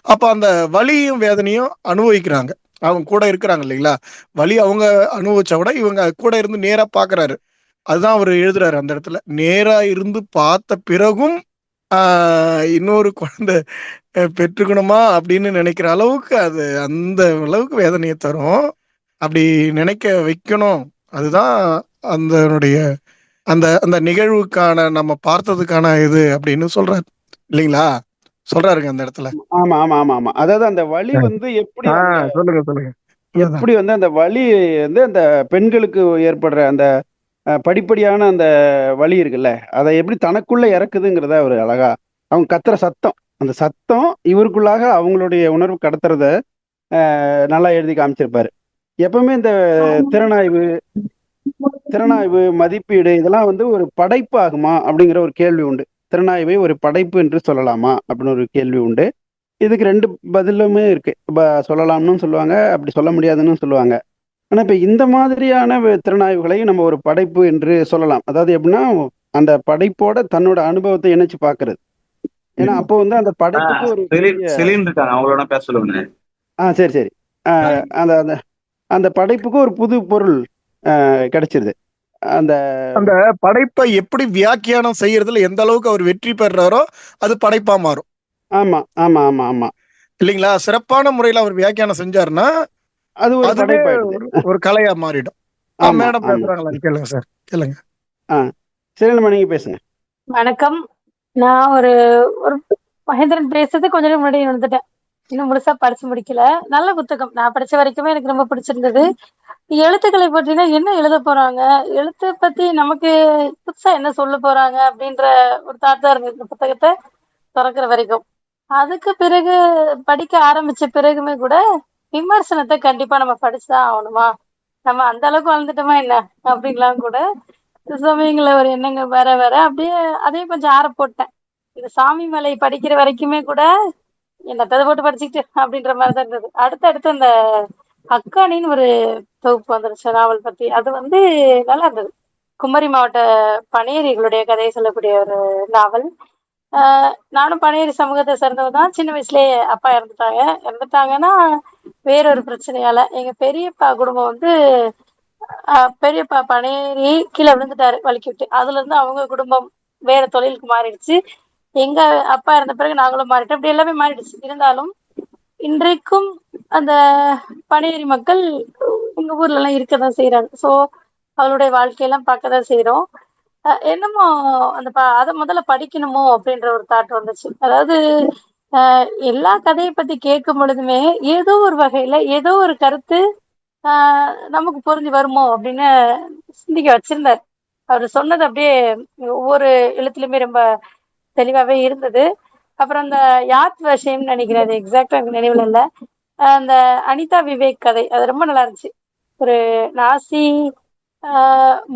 அப்ப அந்த வலியும், வேதனையும் அனுபவிக்கிறாங்க. அவங்க கூட இருக்கிறாங்க இல்லைங்களா? வலி அவங்க அனுபவிச்சா கூட, இவங்க கூட இருந்து நேரா பார்க்குறாரு. அதுதான் அவரு எழுதுறாரு அந்த இடத்துல. நேரா இருந்து பார்த்த பிறகும், ஆ இன்னொரு குழந்தை பெற்றுக்கணுமா அப்படின்னு நினைக்கிற அளவுக்கு, அது அந்த அளவுக்கு வேதனைய தரும். அப்படி நினைக்க வைக்கணும். அதுதான் அதனுடைய அந்த அந்த நிகழ்வுக்கான நம்ம பார்த்ததுக்கான இது அப்படின்னு சொல்றாரு. இல்லைங்களா? சொல்றாருங்க அந்த இடத்துல. ஆமா. அதாவது அந்த வலி ம். வந்து எப்படி ஆ அந்த சொல்லுங்க, சொல்லுங்க. அதுதான். எப்படி வந்து அந்த வலி வந்து அந்த பெண்களுக்கு ஏற்படுற அந்த படிப்படியான அந்த வலி இருக்குல்ல, அத எப்படி தனக்குள்ள இறக்குதுங்கிறத அவரு அழகா அவங்க கத்துற சத்தம். அந்த சத்தம் இவருக்குள்ளாக அவங்களுடைய உணர்வு கடத்துறத நல்லா எழுதி காமிச்சிருப்பாரு. எப்பவுமே இந்த திறனாய்வு திறனாய்வு, மதிப்பீடு இதெல்லாம் வந்து ஒரு படைப்பு ஆகுமா? அப்படிங்கிற ஒரு கேள்வி உண்டு. திறனாய்வை ஒரு படைப்பு என்று சொல்லலாமா? அப்படின்னு ஒரு கேள்வி உண்டு. இதுக்கு 2 பதிலுமே இருக்கு. சொல்லலாம்ன்னும் சொல்லுவாங்க, அப்படி சொல்ல முடியாதுன்னும் சொல்லுவாங்க. ஆனா, இப்ப இந்த மாதிரியான திறனாய்வுகளை நம்ம ஒரு படைப்பு என்று சொல்லலாம். அதாவது எப்படின்னா, அந்த படைப்போட தன்னோட அனுபவத்தை இணைச்சு பார்க்கிறது. ஏன்னா, அப்போ வந்து அந்த ஆ படைப்புக்கு ஒரு செலின் பெரிய செலின் இருக்காங்க. அவங்களோட பேச சொல்லுங்க. சரி. அ அந்த அந்த அந்த படைப்புக்கு ஒரு புது பொருள் கிடைச்சிருது. அந்த அந்த படைப்பை எப்படி வியாக்கியானம் செய்யறதுல எந்த அளவுக்கு அவர் வெற்றி பெறுறாரோ, அது படைப்பா மாறும். ஆமா. இல்லைங்களா? சிறப்பான முறையில அவர் வியாக்கியானம் செஞ்சாருன்னா, அது ஒரு அதுவே படைப்பாயிடுது. ஒரு ஒரு கலையா மாறிடும். மேடம் ஆமா. பேசுறாங்களான்னு கேளுங்க சார். கேளுங்க. ஆ. சரிங்கம்மா, நீங்க பேசுங்க. வணக்கம். நான் ஒரு ஒரு மகேந்திரன் பேசுறது கொஞ்ச நேரம் முன்னாடி வந்துட்டேன். இன்னும் முழுசா படிச்சு முடிக்கல. நல்ல புத்தகம். நான் படிச்ச வரைக்குமே எனக்கு ரொம்ப பிடிச்சிருந்தது. எழுத்துக்களை பற்றினா என்ன எழுதப் போறாங்க? எழுத்த பத்தி நமக்கு புதுசா என்ன சொல்லப் போறாங்க? அப்படின்ற ஒரு தாட் தான் இருந்தது இந்த புத்தகத்த தொறக்கிற வரைக்கும். அதுக்கு பிறகு படிக்க ஆரம்பிச்ச பிறகுமே கூட, விமர்சனத்த கண்டிப்பா நம்ம படிச்சு தான் ஆவணுமா? நம்ம அந்த அளவுக்கு வளர்ந்துட்டோமா என்ன? அப்படின்லாம் கூட சில சமயங்கள்ல ஒரு எண்ணங்கள் வர அப்படியே அதையும் கொஞ்சம் ஆற போட்டேன். இந்த சாமி மலை படிக்கிற வரைக்குமே கூட, என்னத்த இத போட்டு படிச்சுக்கிட்டு அப்படின்ற மாரி தான் இருந்தது. அடுத்து அந்த அக்கானின்னு ஒரு தொகுப்பு வந்துருச்சு நாவல் பத்தி. அது வந்து நல்லா இருந்தது. குமரி மாவட்ட பனையேறிகளுடைய கதைய சொல்லக்கூடிய ஒரு நாவல். ஆ நானும் பனையேறி சமூகத்த சேர்ந்தவ தான். சின்ன வயசுலயே அப்பா இறந்துட்டாங்க. இறந்துட்டாங்கன்னா, வேறொரு பிரச்சனையால. எங்க பெரியப்பா குடும்பம் வந்து பெரியப்பா பனையேறி கீழ விழுந்துட்டாரு வழுக்கிவிட்டு. அதுலருந்து அவங்க குடும்பம் வேற தொழிலுக்கு மாறிடுச்சு. எங்க அப்பா இறந்த பிறகு நாங்களும் மாறிட்டோம். இப்படி எல்லாமே மாறிடுச்சு. இருந்தாலும் இன்றைக்கும் அந்த பனையேறி மக்கள் எங்க ஊர்லலாம் இருக்கதான் செய்றாங்க. அவளுடைய வாழ்க்கையெல்லாம் பார்க்க தான் செய்றோம். என்னமோ அந்த அதை முதல்ல படிக்கணுமோ அப்படின்ற ஒரு தாட் வந்துச்சு. அதாவது எல்லா கதையை பத்தி கேட்கும் பொழுதுமே ஏதோ ஒரு வகையில ஏதோ ஒரு கருத்து நமக்கு பொருந்தி வருமோ அப்படின்னு சிந்திக்க வச்சிருந்தார். அவர் சொன்னது அப்படியே ஒவ்வொரு எழுத்துலயுமே ரொம்ப தெளிவாவே இருந்தது. அப்புறம் அந்த யாத் விஷயம் நினைக்கிறேன், அது எக்ஸாக்டா எனக்கு நினைவுல இல்ல. அந்த அனிதா விவேக் கதை அது ரொம்ப நல்லா இருந்துச்சு. ஒரு நாசி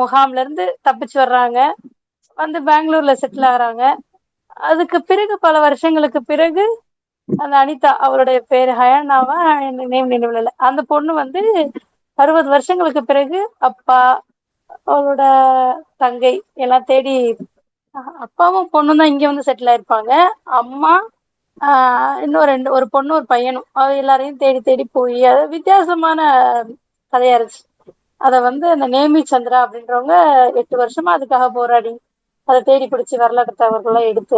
முகாம்ல இருந்து தப்பிச்சு வர்றாங்க, வந்து பெங்களூர்ல செட்டில் ஆகுறாங்க. அதுக்கு பிறகு பல வருஷங்களுக்கு பிறகு அந்த அனிதா, அவருடைய பேரு ஹயானாவா, நேம் நினைவுல இல்ல, அந்த பொண்ணு வந்து 60 வருஷங்களுக்கு பிறகு அப்பா, அவளோட தங்கை எல்லாம் தேடி, அப்பாவும் பொண்ணும் தான் இங்க வந்து செட்டில் ஆயிருப்பாங்க. அம்மா இன்னும் ஒரு பொண்ணு ஒரு பையனும், அது எல்லாரையும் தேடி தேடி போய் அது வித்தியாசமான கதையா இருந்துச்சு. அதை வந்து அந்த நேமி சந்திரா அப்படின்றவங்க 8 வருஷமா அதுக்காக போராடி அதை தேடி பிடிச்சி வரலாற்று தகவல்கள்லாம் எடுத்து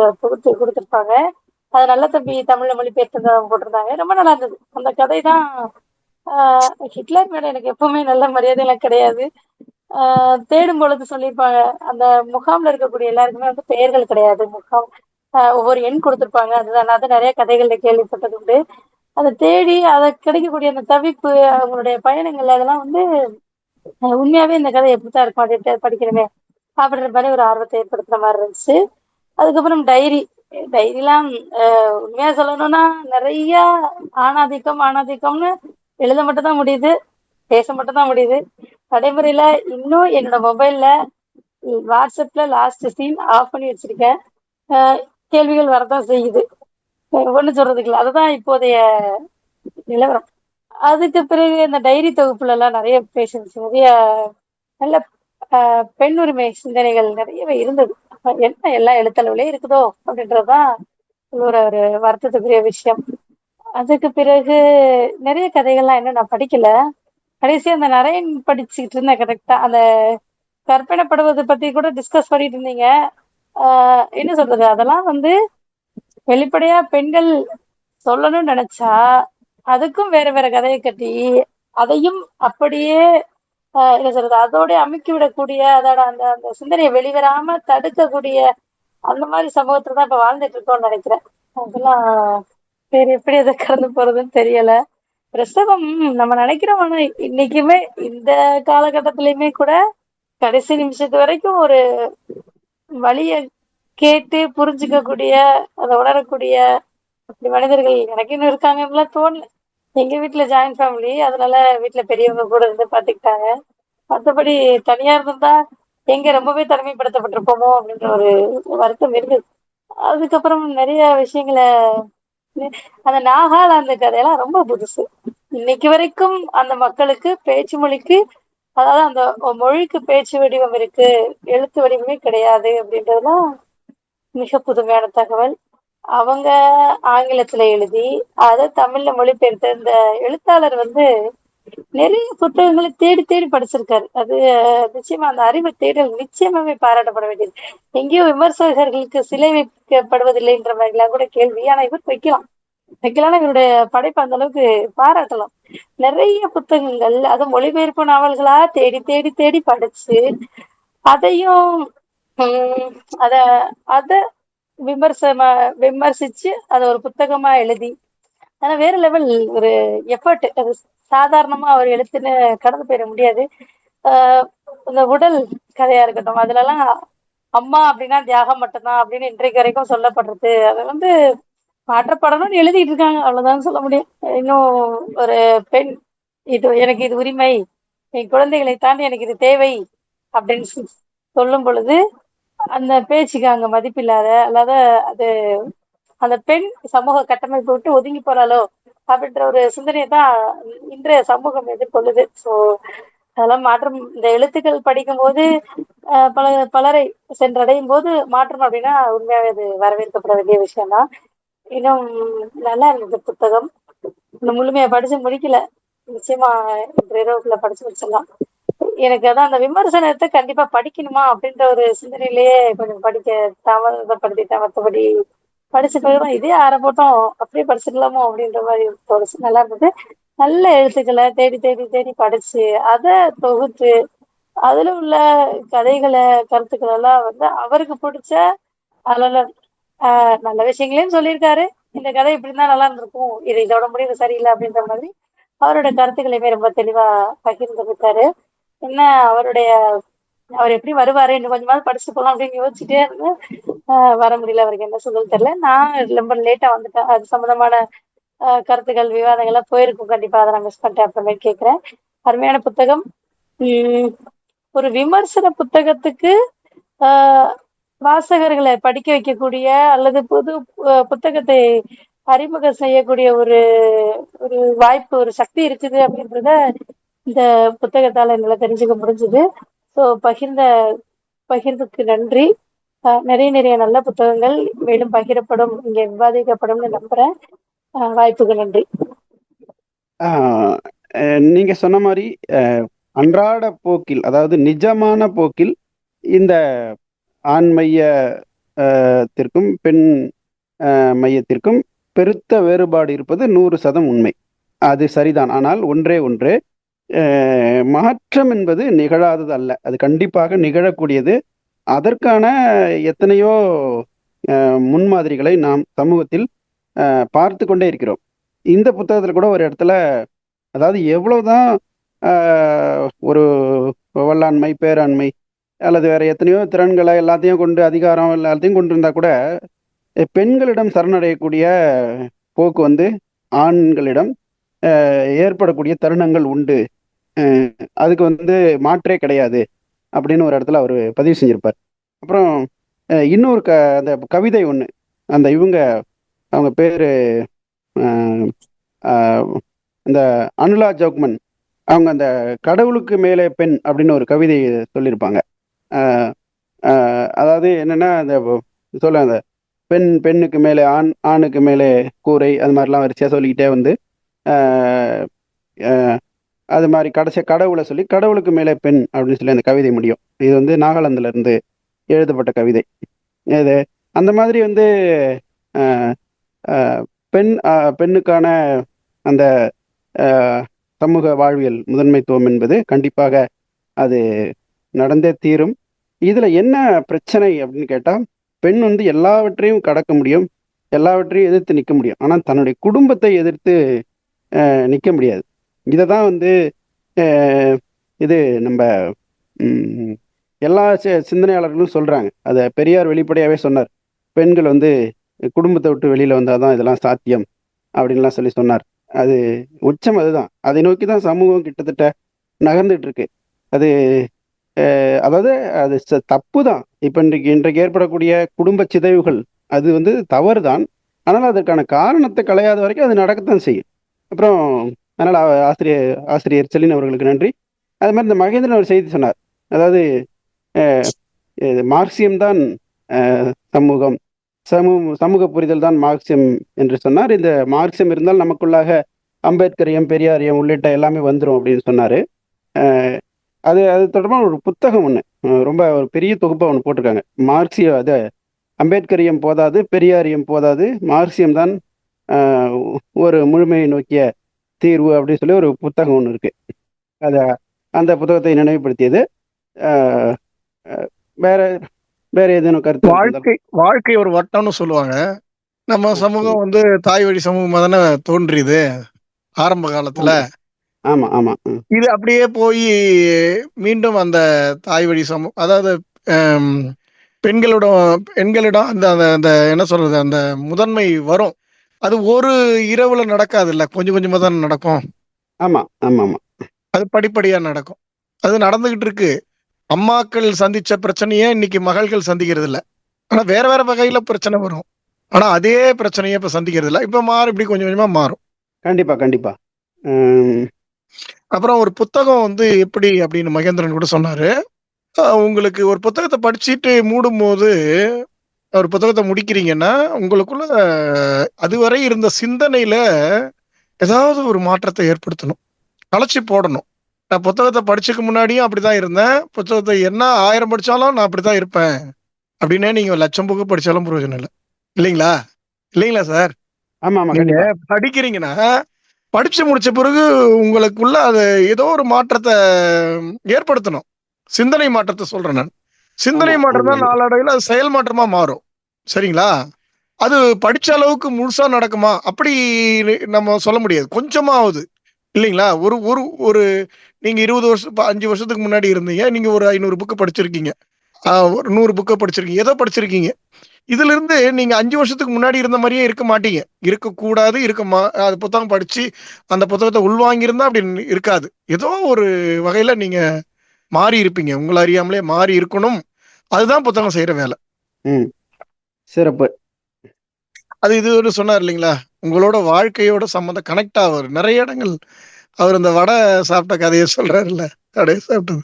கொடுத்துருப்பாங்க. அது நல்ல தம்பி தமிழ்ல மொழிபெயர்த்து போட்டிருந்தாங்க. ரொம்ப நல்லா இருந்தது அந்த கதை தான். ஹிட்லர் மேல எனக்கு எப்பவுமே நல்ல மரியாதையெல்லாம் கிடையாது. தேடும் பொழுது சொல்லியிருப்பாங்க, அந்த முகாம்ல இருக்கக்கூடிய எல்லாருக்குமே வந்து பெயர்கள் கிடையாது. முகாம் ஒவ்வொரு எண் கொடுத்துருப்பாங்க. அதுதான் அது நிறைய கதைகள்ல கேள்விப்பட்டது உண்டு. அதை தேடி அதை கிடைக்கக்கூடிய அந்த தவிப்பு, அவங்களுடைய பயணங்கள், அதெல்லாம் வந்து உண்மையாவே இந்த கதை எப்படித்தான் இருக்கும் அது படிக்கணுமே அப்படின்ற மாதிரி ஒரு ஆர்வத்தை ஏற்படுத்துற மாதிரி இருந்துச்சு. அதுக்கப்புறம் டைரிலாம் உண்மையா சொல்லணும்னா நிறைய ஆணாதிக்கம்னு எழுத மட்டும் தான் முடியுது, பேச மட்டும் தான் முடியுது. நடைமுறையில இன்னும் என்னோட மொபைல்ல வாட்ஸ்அப்ல லாஸ்ட் சீன் ஆஃப் பண்ணி வச்சிருக்கேன். கேள்விகள் வரதான் செய்யுது, ஒண்ணு சொல்றதுக்கு இல்லை. அதுதான் இப்போதைய நிலவரம். அதுக்கு பிறகு இந்த டைரி தொகுப்புல எல்லாம் நிறைய பேஷன்ஸ், நிறைய நல்ல பெண் உரிமை சிந்தனைகள் நிறையவே இருந்தது. என்ன எல்லா எழுத்தளவுலே இருக்குதோ அப்படின்றதுதான் ஒரு வருத்தத்துக்குரிய விஷயம். அதுக்கு பிறகு நிறைய கதைகள்லாம் என்ன நான் படிக்கல. கடைசியா அந்த நரேன் படிச்சுக்கிட்டு இருந்தேன். கரெக்டா அந்த கற்பனைப்படுவதை பத்தி கூட டிஸ்கஸ் பண்ணிட்டு இருந்தீங்க. என்ன சொல்றது, அதெல்லாம் வந்து வெளிப்படையா பெண்கள் சொல்லணும்னு நினைச்சா அதுக்கும் வேற வேற கதையை கட்டி அதையும் அப்படியே என்ன சொல்றது, அதோட அமுக்கி விடக்கூடிய, அதோட அந்த அந்த சிந்தனையை வெளிவராம தடுக்கக்கூடிய அந்த மாதிரி சமூகத்துல தான் இப்ப வாழ்ந்துட்டு இருக்கோம்னு நினைக்கிறேன். அதெல்லாம் வேற எப்படி அதை கடந்து போறதுன்னு தெரியல. பிரசவம் நம்ம நினைக்கிறோம், ஆனா இன்னைக்குமே இந்த காலகட்டத்திலயுமே கூட கடைசி நிமிஷத்து வரைக்கும் ஒரு வழிய கேட்டு புரிஞ்சுக்கக்கூடிய, அதை உணரக்கூடிய அப்படி மனிதர்கள் எனக்கு இன்னும் இருக்காங்கன்னு தோணல. எங்க வீட்டுல ஜாயின்ட் ஃபேமிலி, அதனால வீட்டுல பெரியவங்க கூட இருந்து பாத்துக்கிட்டாங்க. மற்றபடி தனியா இருந்தா எங்க ரொம்பவே தனிமைப்படுத்தப்பட்டிருப்போமோ அப்படின்ற ஒரு வருத்தம் இருக்குது. அதுக்கப்புறம் நிறைய விஷயங்களை, அந்த நாகாலாந்து கதையெல்லாம் ரொம்ப புதுசு. இன்னைக்கு வரைக்கும் அந்த மக்களுக்கு பேச்சு மொழிக்கு, அதாவது அந்த மொழிக்கு பேச்சு வடிவம் இருக்கு, எழுத்து வடிவமே கிடையாது அப்படின்றதுலாம் மிக புதுமையான தகவல். அவங்க ஆங்கிலத்துல எழுதி அதை தமிழ்ல மொழிபெயர்த்த இந்த எழுத்தாளர் வந்து நிறைய புத்தகங்களை தேடி தேடி படிச்சிருக்காரு. அது நிச்சயமா அந்த அறிவு தேடல் நிச்சயமாவே பாராட்டப்பட வேண்டியது. எங்கேயோ விமர்சகர்களுக்கு சிலை வைக்கப்படுவதில்லைன்ற மாதிரி எல்லாம் கூட கேள்வி, ஆனா இவர் வைக்கலாம். இவருடைய படைப்பு அந்த அளவுக்கு பாராட்டலாம். நிறைய புத்தகங்கள், அது மொழிபெயர்ப்பு நாவல்களா தேடி தேடி தேடி படிச்சு அதையும் அத அத விமர்சிச்சு அதை ஒரு புத்தகமா எழுதி, ஆனா வேற லெவல் ஒரு எஃபர்ட். அது சாதாரணமா அவர் எழுத்துன்னு கடந்து போயிட முடியாது. இந்த உடல் கதையா இருக்கட்டும், அதுல எல்லாம் அம்மா அப்படின்னா தியாகம் மட்டும்தான் அப்படின்னு இன்றைக்கு வரைக்கும் சொல்லப்படுறது. அதை வந்து மாற்றப்படணும்னு எழுதிட்டு இருக்காங்க, அவ்வளவுதான் சொல்ல முடியும். இன்னும் ஒரு பெண், எனக்கு இது உரிமை, என் குழந்தைகளை தாண்டி எனக்கு இது தேவை அப்படின்னு சொல்லும் பொழுது அந்த பேச்சுக்கு அங்க மதிப்பில்லாத, அல்லாத அது அந்த பெண் சமூக கட்டமைப்பு விட்டு ஒதுங்கி போறாளோ அப்படின்ற ஒரு சிந்தனையை தான் இன்றைய சமூகம் எதிர்கொள்ளுது. ஸோ அதெல்லாம் மாற்றம். இந்த எழுத்துக்கள் படிக்கும் போது பலரை சென்றடையும் போது மாற்றம் அப்படின்னா உண்மையாவே அது வரவேற்கப்பட வேண்டிய விஷயம்தான். இன்னும் நல்லா இருந்தது புத்தகம். இந்த முழுமையா படிச்சு முடிக்கல, நிச்சயமா இன்றைய இரவுக்குள்ள படிச்சு முடிச்சிடலாம். எனக்கு அதான் அந்த விமர்சனத்தை கண்டிப்பா படிக்கணுமா அப்படின்ற ஒரு சிந்தனையிலேயே கொஞ்சம் படிக்க தாமதப்படுத்திட்டேன். மற்றபடி படிச்ச பிறகுதான் இதே போட்டோம் அப்படியே படிச்சுக்கலாமோ அப்படின்ற மாதிரி தோணுச்சு. நல்லா இருந்தது. நல்ல எழுத்துக்களை தேடி தேடி தேடி படிச்சு அதை தொகுத்து அதுல உள்ள கதைகளை கருத்துக்கள் எல்லாம் வந்து அவருக்கு பிடிச்ச அதுல நல்ல விஷயங்களையும் சொல்லியிருக்காரு. இந்த கதை இப்படி இருந்தா நல்லா இருந்திருக்கும், இதோட முடிவு சரியில்லை அப்படின்ற மாதிரி அவரோட கருத்துக்களையுமே ரொம்ப தெளிவா பகிர்ந்துருக்காரு. என்ன அவருடைய அவர் எப்படி வருவாரு, இன்னும் கொஞ்சமாவது படிச்சுட்டு போகலாம் அப்படின்னு யோசிச்சுட்டே இருந்தேன். வர முடியல, அவருக்கு என்ன சொல்றது தெரியல. நான் ரொம்ப லேட்டா வந்துட்டேன். அது சம்பந்தமான கருத்துக்கள் விவாதங்கள் எல்லாம் போயிருக்கும் கண்டிப்பா. அதை நான் மிஸ் பண்ணிட்டேன். அப்புறமே கேட்கிறேன். அருமையான புத்தகம். உம் ஒரு விமர்சன புத்தகத்துக்கு ஆஹ் வாசகர்களை படிக்க வைக்கக்கூடிய அல்லது புது புத்தகத்தை அறிமுகம் செய்யக்கூடிய ஒரு ஒரு வாய்ப்பு, ஒரு சக்தி இருக்குது அப்படின்றத இந்த புத்தகத்தால என்னால தெரிஞ்சுக்க முடிஞ்சுது. ஸோ பகிர்ந்துக்கு நன்றி. நிறைய நல்ல புத்தகங்கள் மேலும் பகிரப்படும், இங்கே விவாதிக்கப்படும்னு நம்புறேன். வாய்ப்புக்கு நன்றி. நீங்க சொன்ன மாதிரி அன்றாட போக்கில், அதாவது நிஜமான போக்கில் இந்த ஆண் மையத்திற்கும் பெண் மையத்திற்கும் பெருத்த வேறுபாடு இருப்பது 100% உண்மை. அது சரிதான். ஆனால் ஒன்றே ஒன்று, மாற்றம் என்பது நிகழாதது அல்ல, அது கண்டிப்பாக நிகழக்கூடியது. அதற்கான எத்தனையோ முன்மாதிரிகளை நாம் சமூகத்தில் பார்த்து கொண்டே இருக்கிறோம். இந்த புத்தகத்தில் கூட ஒரு இடத்துல, அதாவது எவ்வளவுதான் ஒரு வல்லாண்மை, பேராண்மை அல்லது வேற எத்தனையோ திறன்களை எல்லாத்தையும் கொண்டு, அதிகாரம் எல்லாத்தையும் கொண்டு இருந்தா கூட பெண்களிடம் சரணடையக்கூடிய போக்கு வந்து ஆண்களிடம் ஏற்படக்கூடிய தருணங்கள் உண்டு. அதுக்கு வந்து மாற்றே கிடையாது அப்படின்னு ஒரு இடத்துல அவர் பதிவு செஞ்சிருப்பார். அப்புறம் இன்னொரு அந்த கவிதை ஒன்று, அந்த அவங்க பேரு இந்த அனுலா ஜோக்மன், அவங்க அந்த கடவுளுக்கு மேலே பெண் அப்படின்னு ஒரு கவிதை சொல்லியிருப்பாங்க. அதாவது என்னன்னா, அந்த அந்த பெண்ணுக்கு மேலே ஆண், ஆணுக்கு மேலே கூரை, அது மாதிரிலாம் வரிசையாக சொல்லிக்கிட்டே வந்து அது மாதிரி கடைசி கடவுளை சொல்லி கடவுளுக்கு மேலே பெண் அப்படின்னு சொல்லி அந்த கவிதை முடியும். இது வந்து நாகாலாந்துல இருந்து எழுதப்பட்ட கவிதை. இது அந்த மாதிரி வந்து பெண்ணுக்கான அந்த சமூக வாழ்வியல் முதன்மைத்துவம் என்பது கண்டிப்பாக அது நடந்தே தீரும். இதுல என்ன பிரச்சனை அப்படின்னு கேட்டா, பெண் வந்து எல்லாவற்றையும் கடக்க முடியும், எல்லாவற்றையும் எதிர்த்து நிற்க முடியும், ஆனால் தன்னுடைய குடும்பத்தை எதிர்த்து நிற்க முடியாது. இதை தான் வந்து இது நம்ம எல்லா சிந்தனையாளர்களும் சொல்றாங்க. அதை பெரியார் வெளிப்படையாகவே சொன்னார். பெண்கள் வந்து குடும்பத்தை விட்டு வெளியில வந்தாதான் இதெல்லாம் சாத்தியம் அப்படின்லாம் சொல்லி சொன்னார். அது உச்சம் அதுதான். அதை நோக்கி தான் சமூகம் கிட்டத்தட்ட நகர்ந்துட்டு இருக்கு. அது அதாவது அது தப்பு தான். இப்போ இன்றைக்கு ஏற்படக்கூடிய குடும்ப சிதைவுகள் அது வந்து தவறு தான். ஆனால் அதற்கான காரணத்தை களையாத வரைக்கும் அது நடக்கத்தான் செய்யும். அப்புறம் அதனால் ஆசிரியர் செலின் அவர்களுக்கு நன்றி. அது மாதிரி இந்த மகேந்திரன் ஒரு செய்தி சொன்னார். அதாவது மார்க்சியம் தான் சமூகம், சமூக புரிதல் தான் மார்க்சியம் என்று சொன்னார். இந்த மார்க்சியம் இருந்தால் நமக்குள்ளாக அம்பேத்கரியம், பெரியாரியம் உள்ளிட்ட எல்லாமே வந்துடும் அப்படின்னு சொன்னார். அது தொடர்பான ஒரு புத்தகம் ஒன்று, ரொம்ப ஒரு பெரிய தொகுப்பாக ஒன்று போட்டிருக்காங்க. மார்க்சியம், அது அம்பேத்கரியம் போதாது, பெரியாரியம் போதாது, மார்க்சியம் தான் ஒரு முழுமையை நோக்கிய தீர்வு அப்படின்னு சொல்லி ஒரு புத்தகம் ஒன்று இருக்கு. அந்த புத்தகத்தை நினைவுபடுத்தியது. வேற வேற ஏதேனும் கருத்து? வாழ்க்கை ஒரு வட்டம்னு சொல்லுவாங்க. நம்ம சமூகம் வந்து தாய் வழி சமூகமா தானே தோன்றியது ஆரம்ப காலத்துல. ஆமா ஆமா. இது அப்படியே போய் மீண்டும் அந்த தாய் வழி சமூகம், அதாவது பெண்களிடம் அந்த அந்த என்ன சொல்றது, அந்த முதன்மை வரும். அது ஒரு இரவுல நடக்காது இல்ல, கொஞ்சம் கொஞ்சமா தான் நடக்கும். ஆமா ஆமா ஆமா. அது படிப்படியா நடக்கும். அது நடந்துகிட்டு இருக்கு. அம்மாக்கள் சந்திச்ச பிரச்சனையே இன்னைக்கு மகள்கள் சந்திக்கிறது இல்ல. ஆனா வேற வேற வகையில பிரச்சனை வரும். ஆனா அதே பிரச்சனையே இப்ப சந்திக்கிறது இல்ல. இப்ப இப்படி கொஞ்சம் கொஞ்சமா மாறும். கண்டிப்பா கண்டிப்பா. அப்புறம் ஒரு புத்தகம் வந்து எப்படி அப்படின்னு மகேந்திரன் கூட சொன்னாரு. உங்களுக்கு ஒரு புத்தகத்தை படிச்சுட்டு மூடும் போது, ஒரு புத்தகத்தை முடிக்கிறீங்கன்னா உங்களுக்குள்ள அதுவரை இருந்த சிந்தனையில ஏதாவது ஒரு மாற்றத்தை ஏற்படுத்தணும், கலைச்சி போடணும். நான் புத்தகத்தை படிச்சுக்கு முன்னாடியும் அப்படிதான் இருந்தேன், புத்தகத்தை என்ன 1000 படிச்சாலும் நான் அப்படிதான் இருப்பேன் அப்படின்னே நீங்க 1,00,000 புக்கு படிச்சாலும் பிரயோஜனம் இல்லை. இல்லைங்களா சார்? ஆமா ஆமா. நீங்க படிக்கிறீங்கன்னா படிச்சு முடிச்ச பிறகு உங்களுக்குள்ள அது ஏதோ ஒரு மாற்றத்தை ஏற்படுத்தணும். சிந்தனை மாற்றத்தை சொல்றேன் நான். சிந்தனை ஆமா மாற்றம் தான் ஆமாங்க நாளடைவில் அது செயல் மாற்றமா மாறும். சரிங்களா? அது படிச்ச அளவுக்கு முழுசா நடக்குமா அப்படி நம்ம சொல்ல முடியாது. கொஞ்சமா ஆகுது இல்லைங்களா? ஒரு ஒரு ஒரு நீங்க 20 வருஷம் 5 வருஷத்துக்கு முன்னாடி இருந்தீங்க. நீங்க ஒரு 500 புக்கு படிச்சிருக்கீங்க. ஒரு 100 புக்கு படிச்சிருக்கீங்க. ஏதோ படிச்சிருக்கீங்க. இதுல இருந்து நீங்க 5 வருஷத்துக்கு முன்னாடி இருந்த மாதிரியே இருக்க மாட்டீங்க. இருக்கக்கூடாது, அது புத்தகம் படிச்சு அந்த புத்தகத்தை உள்வாங்கியிருந்தா அப்படி இருக்காது. ஏதோ ஒரு வகையில நீங்க மாறி இருப்பீங்க. உங்களை அறியாமலே மாறி இருக்கணும். அதுதான் புத்தகம் செய்யற வேலை. ம் சிறப்பு. இது ஒரு சொன்னார் இல்லைங்களா? உங்களோட வாழ்க்கையோட கனெக்ட் ஆவார். நிறைய இடங்கள் அவர் அந்த வடை சாப்பிட்ட கதையை சொல்றாருல்ல, வடையை சாப்பிட்டது.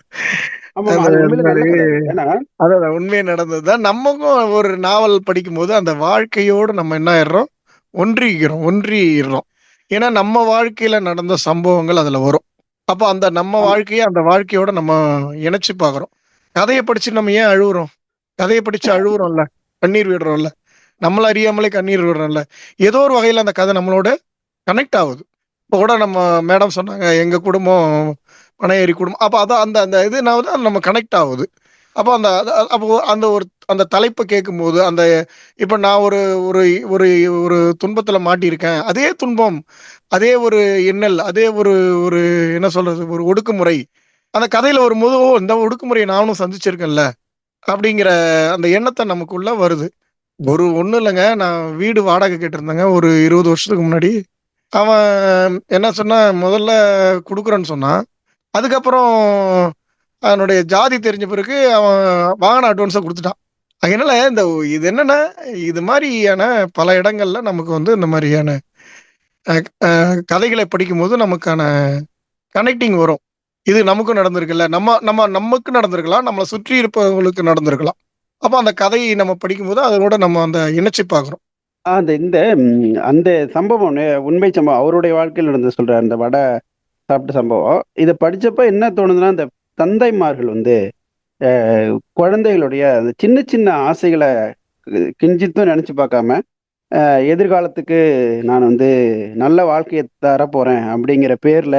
ஆமா அந்த அது உண்மையில நல்ல மாதிரி கதை. ஏன்னா அதான் உண்மையை நடந்ததுதான். நமக்கும் ஒரு நாவல் படிக்கும்போது அந்த வாழ்க்கையோடு நம்ம என்ன ஆயிடுறோம், ஒன்றிடுறோம். ஏன்னா நம்ம வாழ்க்கையில நடந்த சம்பவங்கள் அதுல வரும். அப்ப அந்த நம்ம ஆமா வாழ்க்கையை அந்த வாழ்க்கையோட நம்ம இணைச்சு பாக்குறோம். கதையை படிச்சு நம்ம ஏன் அழுகுறோம்? கதையை படிச்சு அழுகுறோம்ல, கண்ணீர் விடுறோம்ல, நம்மள அறியாமலே கண்ணீர் விடுறோம்ல. ஏதோ ஒரு வகையில அந்த கதை நம்மளோட கனெக்ட் ஆகுது. இப்போ கூட நம்ம மேடம் சொன்னாங்க, எங்க குடும்பம் பனையேறி குடும்பம். அப்ப அதான் அந்த அந்த இதுனால நம்ம கனெக்ட் ஆகுது. அப்போ அந்த அப்போ அந்த தலைப்பை கேட்கும்போது இப்ப நான் ஒரு ஒரு ஒரு ஒரு துன்பத்துல மாட்டியிருக்கேன். அதே துன்பம், அதே ஒரு எண்ணல், அதே ஒரு ஒரு என்ன சொல்றது, ஒரு ஒடுக்குமுறை அந்த கதையில வரும்போது, ஓ இந்த ஒடுக்குமுறையை நானும் சந்திச்சிருக்கேன்ல அப்படிங்கிற அந்த எண்ணத்தை நமக்குள்ள வருது. ஒண்ணும் இல்லைங்க. நான் வீடு வாடகை கேட்டிருந்தேங்க ஒரு 20 வருஷத்துக்கு முன்னாடி. அவன் என்ன சொன்னா, முதல்ல குடுக்குறேன்னு சொன்னான். அதுக்கப்புறம் அவனுடைய ஜாதி தெரிஞ்ச பிறகு அவன் வாங்கின அட்வான்ஸை கொடுத்துட்டான். அதனால இது என்னன்னா, இது மாதிரியான பல இடங்கள்ல நமக்கு இந்த மாதிரியான கதைகளை படிக்கும்போது நமக்கான கனெக்டிங் வரும். இது நமக்கும் நடந்திருக்குல்ல, நமக்கு நடந்திருக்கலாம், நம்மளை சுற்றி இருப்பவங்களுக்கு நடந்திருக்கலாம். அப்ப அந்த கதையை நம்ம படிக்கும்போது அதோட நம்ம அந்த இணைச்சு பார்க்குறோம். அந்த சம்பவம் உண்மை சம்பவம் அவருடைய வாழ்க்கையில் நடந்து சொல்றாரு. அந்த வடை சாப்பிட்ட சம்பவம் இதை படிச்சப்ப என்ன தோணுதுன்னா, இந்த தந்தைமார்கள் குழந்தைகளுடைய அந்த சின்ன சின்ன ஆசைகளை கிஞ்சித்தும் நினைச்சு பார்க்காம எதிர்காலத்துக்கு நான் நல்ல வாழ்க்கையை தரப்போறேன் அப்படிங்கிற பேர்ல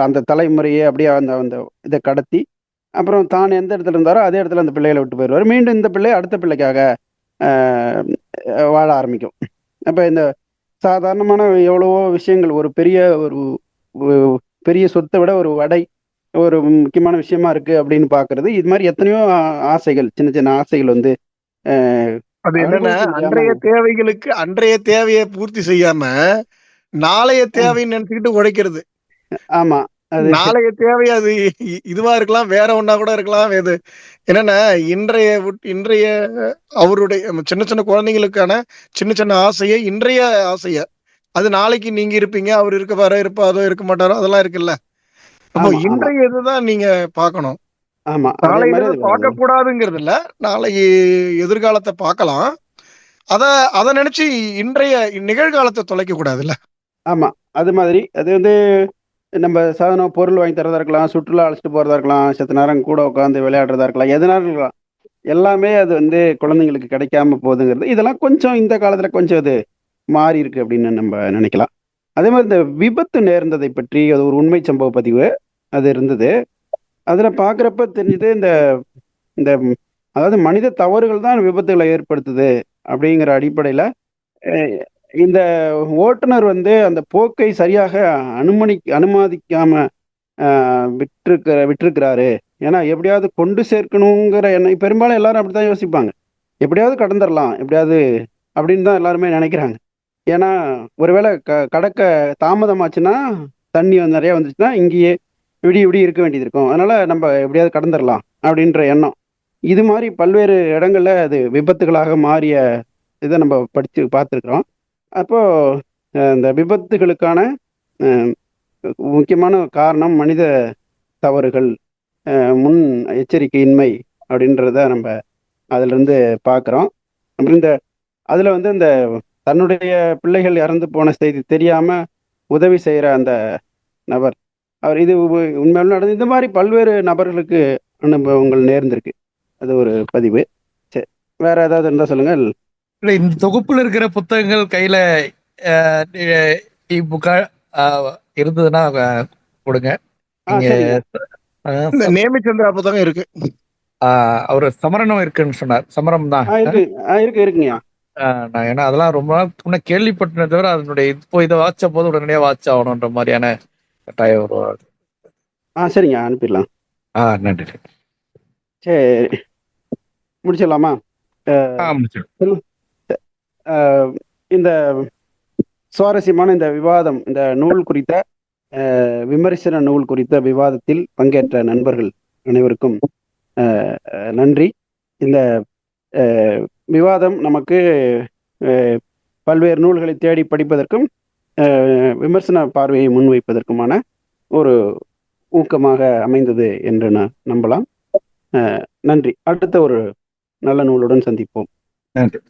அந்த தலைமுறையை அப்படியே அந்த அந்த இதை கடத்தி அப்புறம் தான் எந்த இடத்துல இருந்தாரோ அதே இடத்துல அந்த பிள்ளைகளை விட்டு போயிடுவார். மீண்டும் இந்த பிள்ளை அடுத்த பிள்ளைக்காக வாழ ஆரம்பிக்கும். அப்போ இந்த சாதாரணமான எவ்வளவோ விஷயங்கள் ஒரு பெரிய சொத்தை விட ஒரு வடை ஒரு முக்கியமான விஷயமா இருக்கு அப்படின்னு பாக்குறது. இது மாதிரி எத்தனையோ ஆசைகள், சின்ன சின்ன ஆசைகள் அது என்னன்னா, அன்றைய தேவையை பூர்த்தி செய்யாம நாளைய தேவைன்னு நினைச்சுக்கிட்டு உழைக்கிறது. ஆமா, அது நாளைய தேவை அது இதுவா இருக்கலாம், வேற ஒன்னா கூட இருக்கலாம். இது என்னன்னா, இன்றைய அவருடைய சின்ன சின்ன குழந்தைங்களுக்கான சின்ன சின்ன ஆசையை, இன்றைய ஆசைய அது நாளைக்கு நீங்க இருப்பீங்க, அவர் இருப்பாரோ இருக்க மாட்டாரோ அதெல்லாம் இருக்குல்ல. அப்போ இன்றைய இதுதான் நீங்க பார்க்கணும். ஆமா, நாளை பார்க்க கூடாதுங்கிறது இல்ல, நாளைக்கு எதிர்காலத்தை பார்க்கலாம். அத நினைச்சு இன்றைய நிகழ்காலத்தை தொலைக்க கூடாதுல்ல. ஆமா, அது மாதிரி அது நம்ம சாதனம் பொருள் வாங்கி தரதா இருக்கலாம், சுற்றுலா அழைச்சிட்டு போறதா இருக்கலாம், செத்த நேரம் கூட உட்காந்து விளையாடுறதா இருக்கலாம், எதனாலும் இருக்கலாம். எல்லாமே அது குழந்தைங்களுக்கு கிடைக்காம போகுதுங்கிறது. இதெல்லாம் கொஞ்சம் இந்த காலத்துல கொஞ்சம் அது மாறி இருக்கு அப்படின்னு நம்ம நினைக்கலாம். அதே மாதிரி இந்த விபத்து நேர்ந்ததை பற்றி அது ஒரு உண்மை சம்பவ பதிவு அது இருந்தது. அதுல பாக்குறப்ப தெரிஞ்சது இந்த அதாவது மனித தவறுகள் தான் விபத்துகளை ஏற்படுத்துது அப்படிங்கிற அடிப்படையில இந்த ஓட்டுநர் அந்த போக்கை சரியாக அனுமதிக்காம விட்டிருக்கிறாரு. ஏன்னா எப்படியாவது கொண்டு சேர்க்கணுங்கிற எண்ணம் பெரும்பாலும் எல்லாரும் அப்படித்தான் யோசிப்பாங்க. எப்படியாவது கடந்துடலாம், எப்படியாவது அப்படின்னு தான் எல்லாருமே நினைக்கிறாங்க. ஏன்னா ஒருவேளை கடக்க தாமதமாச்சுன்னா, தண்ணி நிறைய வந்துச்சுன்னா இங்கேயே விடி இருக்க வேண்டியது இருக்கும். அதனால நம்ம எப்படியாவது கடந்துடலாம் அப்படின்ற எண்ணம். இது மாதிரி பல்வேறு இடங்கள்ல அது விபத்துகளாக மாறிய இதை நம்ம படித்து பார்த்துருக்குறோம். அப்போ இந்த விபத்துகளுக்கான முக்கியமான காரணம் மனித தவறுகள், முன் எச்சரிக்கையின்மை அப்படின்றத நம்ம அதிலிருந்து பார்க்குறோம். அப்புறம் அதில் இந்த தன்னுடைய பிள்ளைகள் இறந்து போன செய்தி தெரியாம உதவி செய்கிற அந்த நபர், அவர் இது உண்மையிலும் நடந்து இந்த மாதிரி பல்வேறு நபர்களுக்கு அனுபவங்கள் நேர்ந்திருக்கு. அது ஒரு பதிவு. சரி, வேற ஏதாவது இருந்தா சொல்லுங்க. இந்த தொகுப்புல இருக்கிற புத்தகங்கள் கையில புக்கா இருந்ததுன்னா கொடுங்க. இந்த நேமிச்சந்திரா புத்தகம் இருக்கு. அவரு சமரனும் இருக்குன்னு சொன்னார். சமரம் தான். இருக்குங்கய்யா. நான் ஏன்னா அதெல்லாம் ரொம்ப நாள் முன்ன கேள்விப்பட்டனே தவிர அதனுடைய இப்போ இதை வாட்ச போது உடனடியாக வாட்ச் ஆகணுன்ற மாதிரியான கட்டாயம் உருவாகுது. சரிங்க, அனுப்பிடலாம். நன்றி. சரி, முடிச்சிடலாமா? முடிச்சிடும். இந்த சுவாரஸ்யமான இந்த விவாதம், இந்த நூல் குறித்த விமர்சன நூல் குறித்த விவாதத்தில் பங்கேற்ற நண்பர்கள் அனைவருக்கும் நன்றி. இந்த விவாதம் நமக்கு பல்வேறு நூல்களை தேடி படிப்பதற்கும் விமர்சன பார்வையை முன்வைப்பதற்குமான ஒரு ஊக்கமாக அமைந்தது என்று நான் நம்பலாம். நன்றி. அடுத்த ஒரு நல்ல நூலுடன் சந்திப்போம். நன்றி.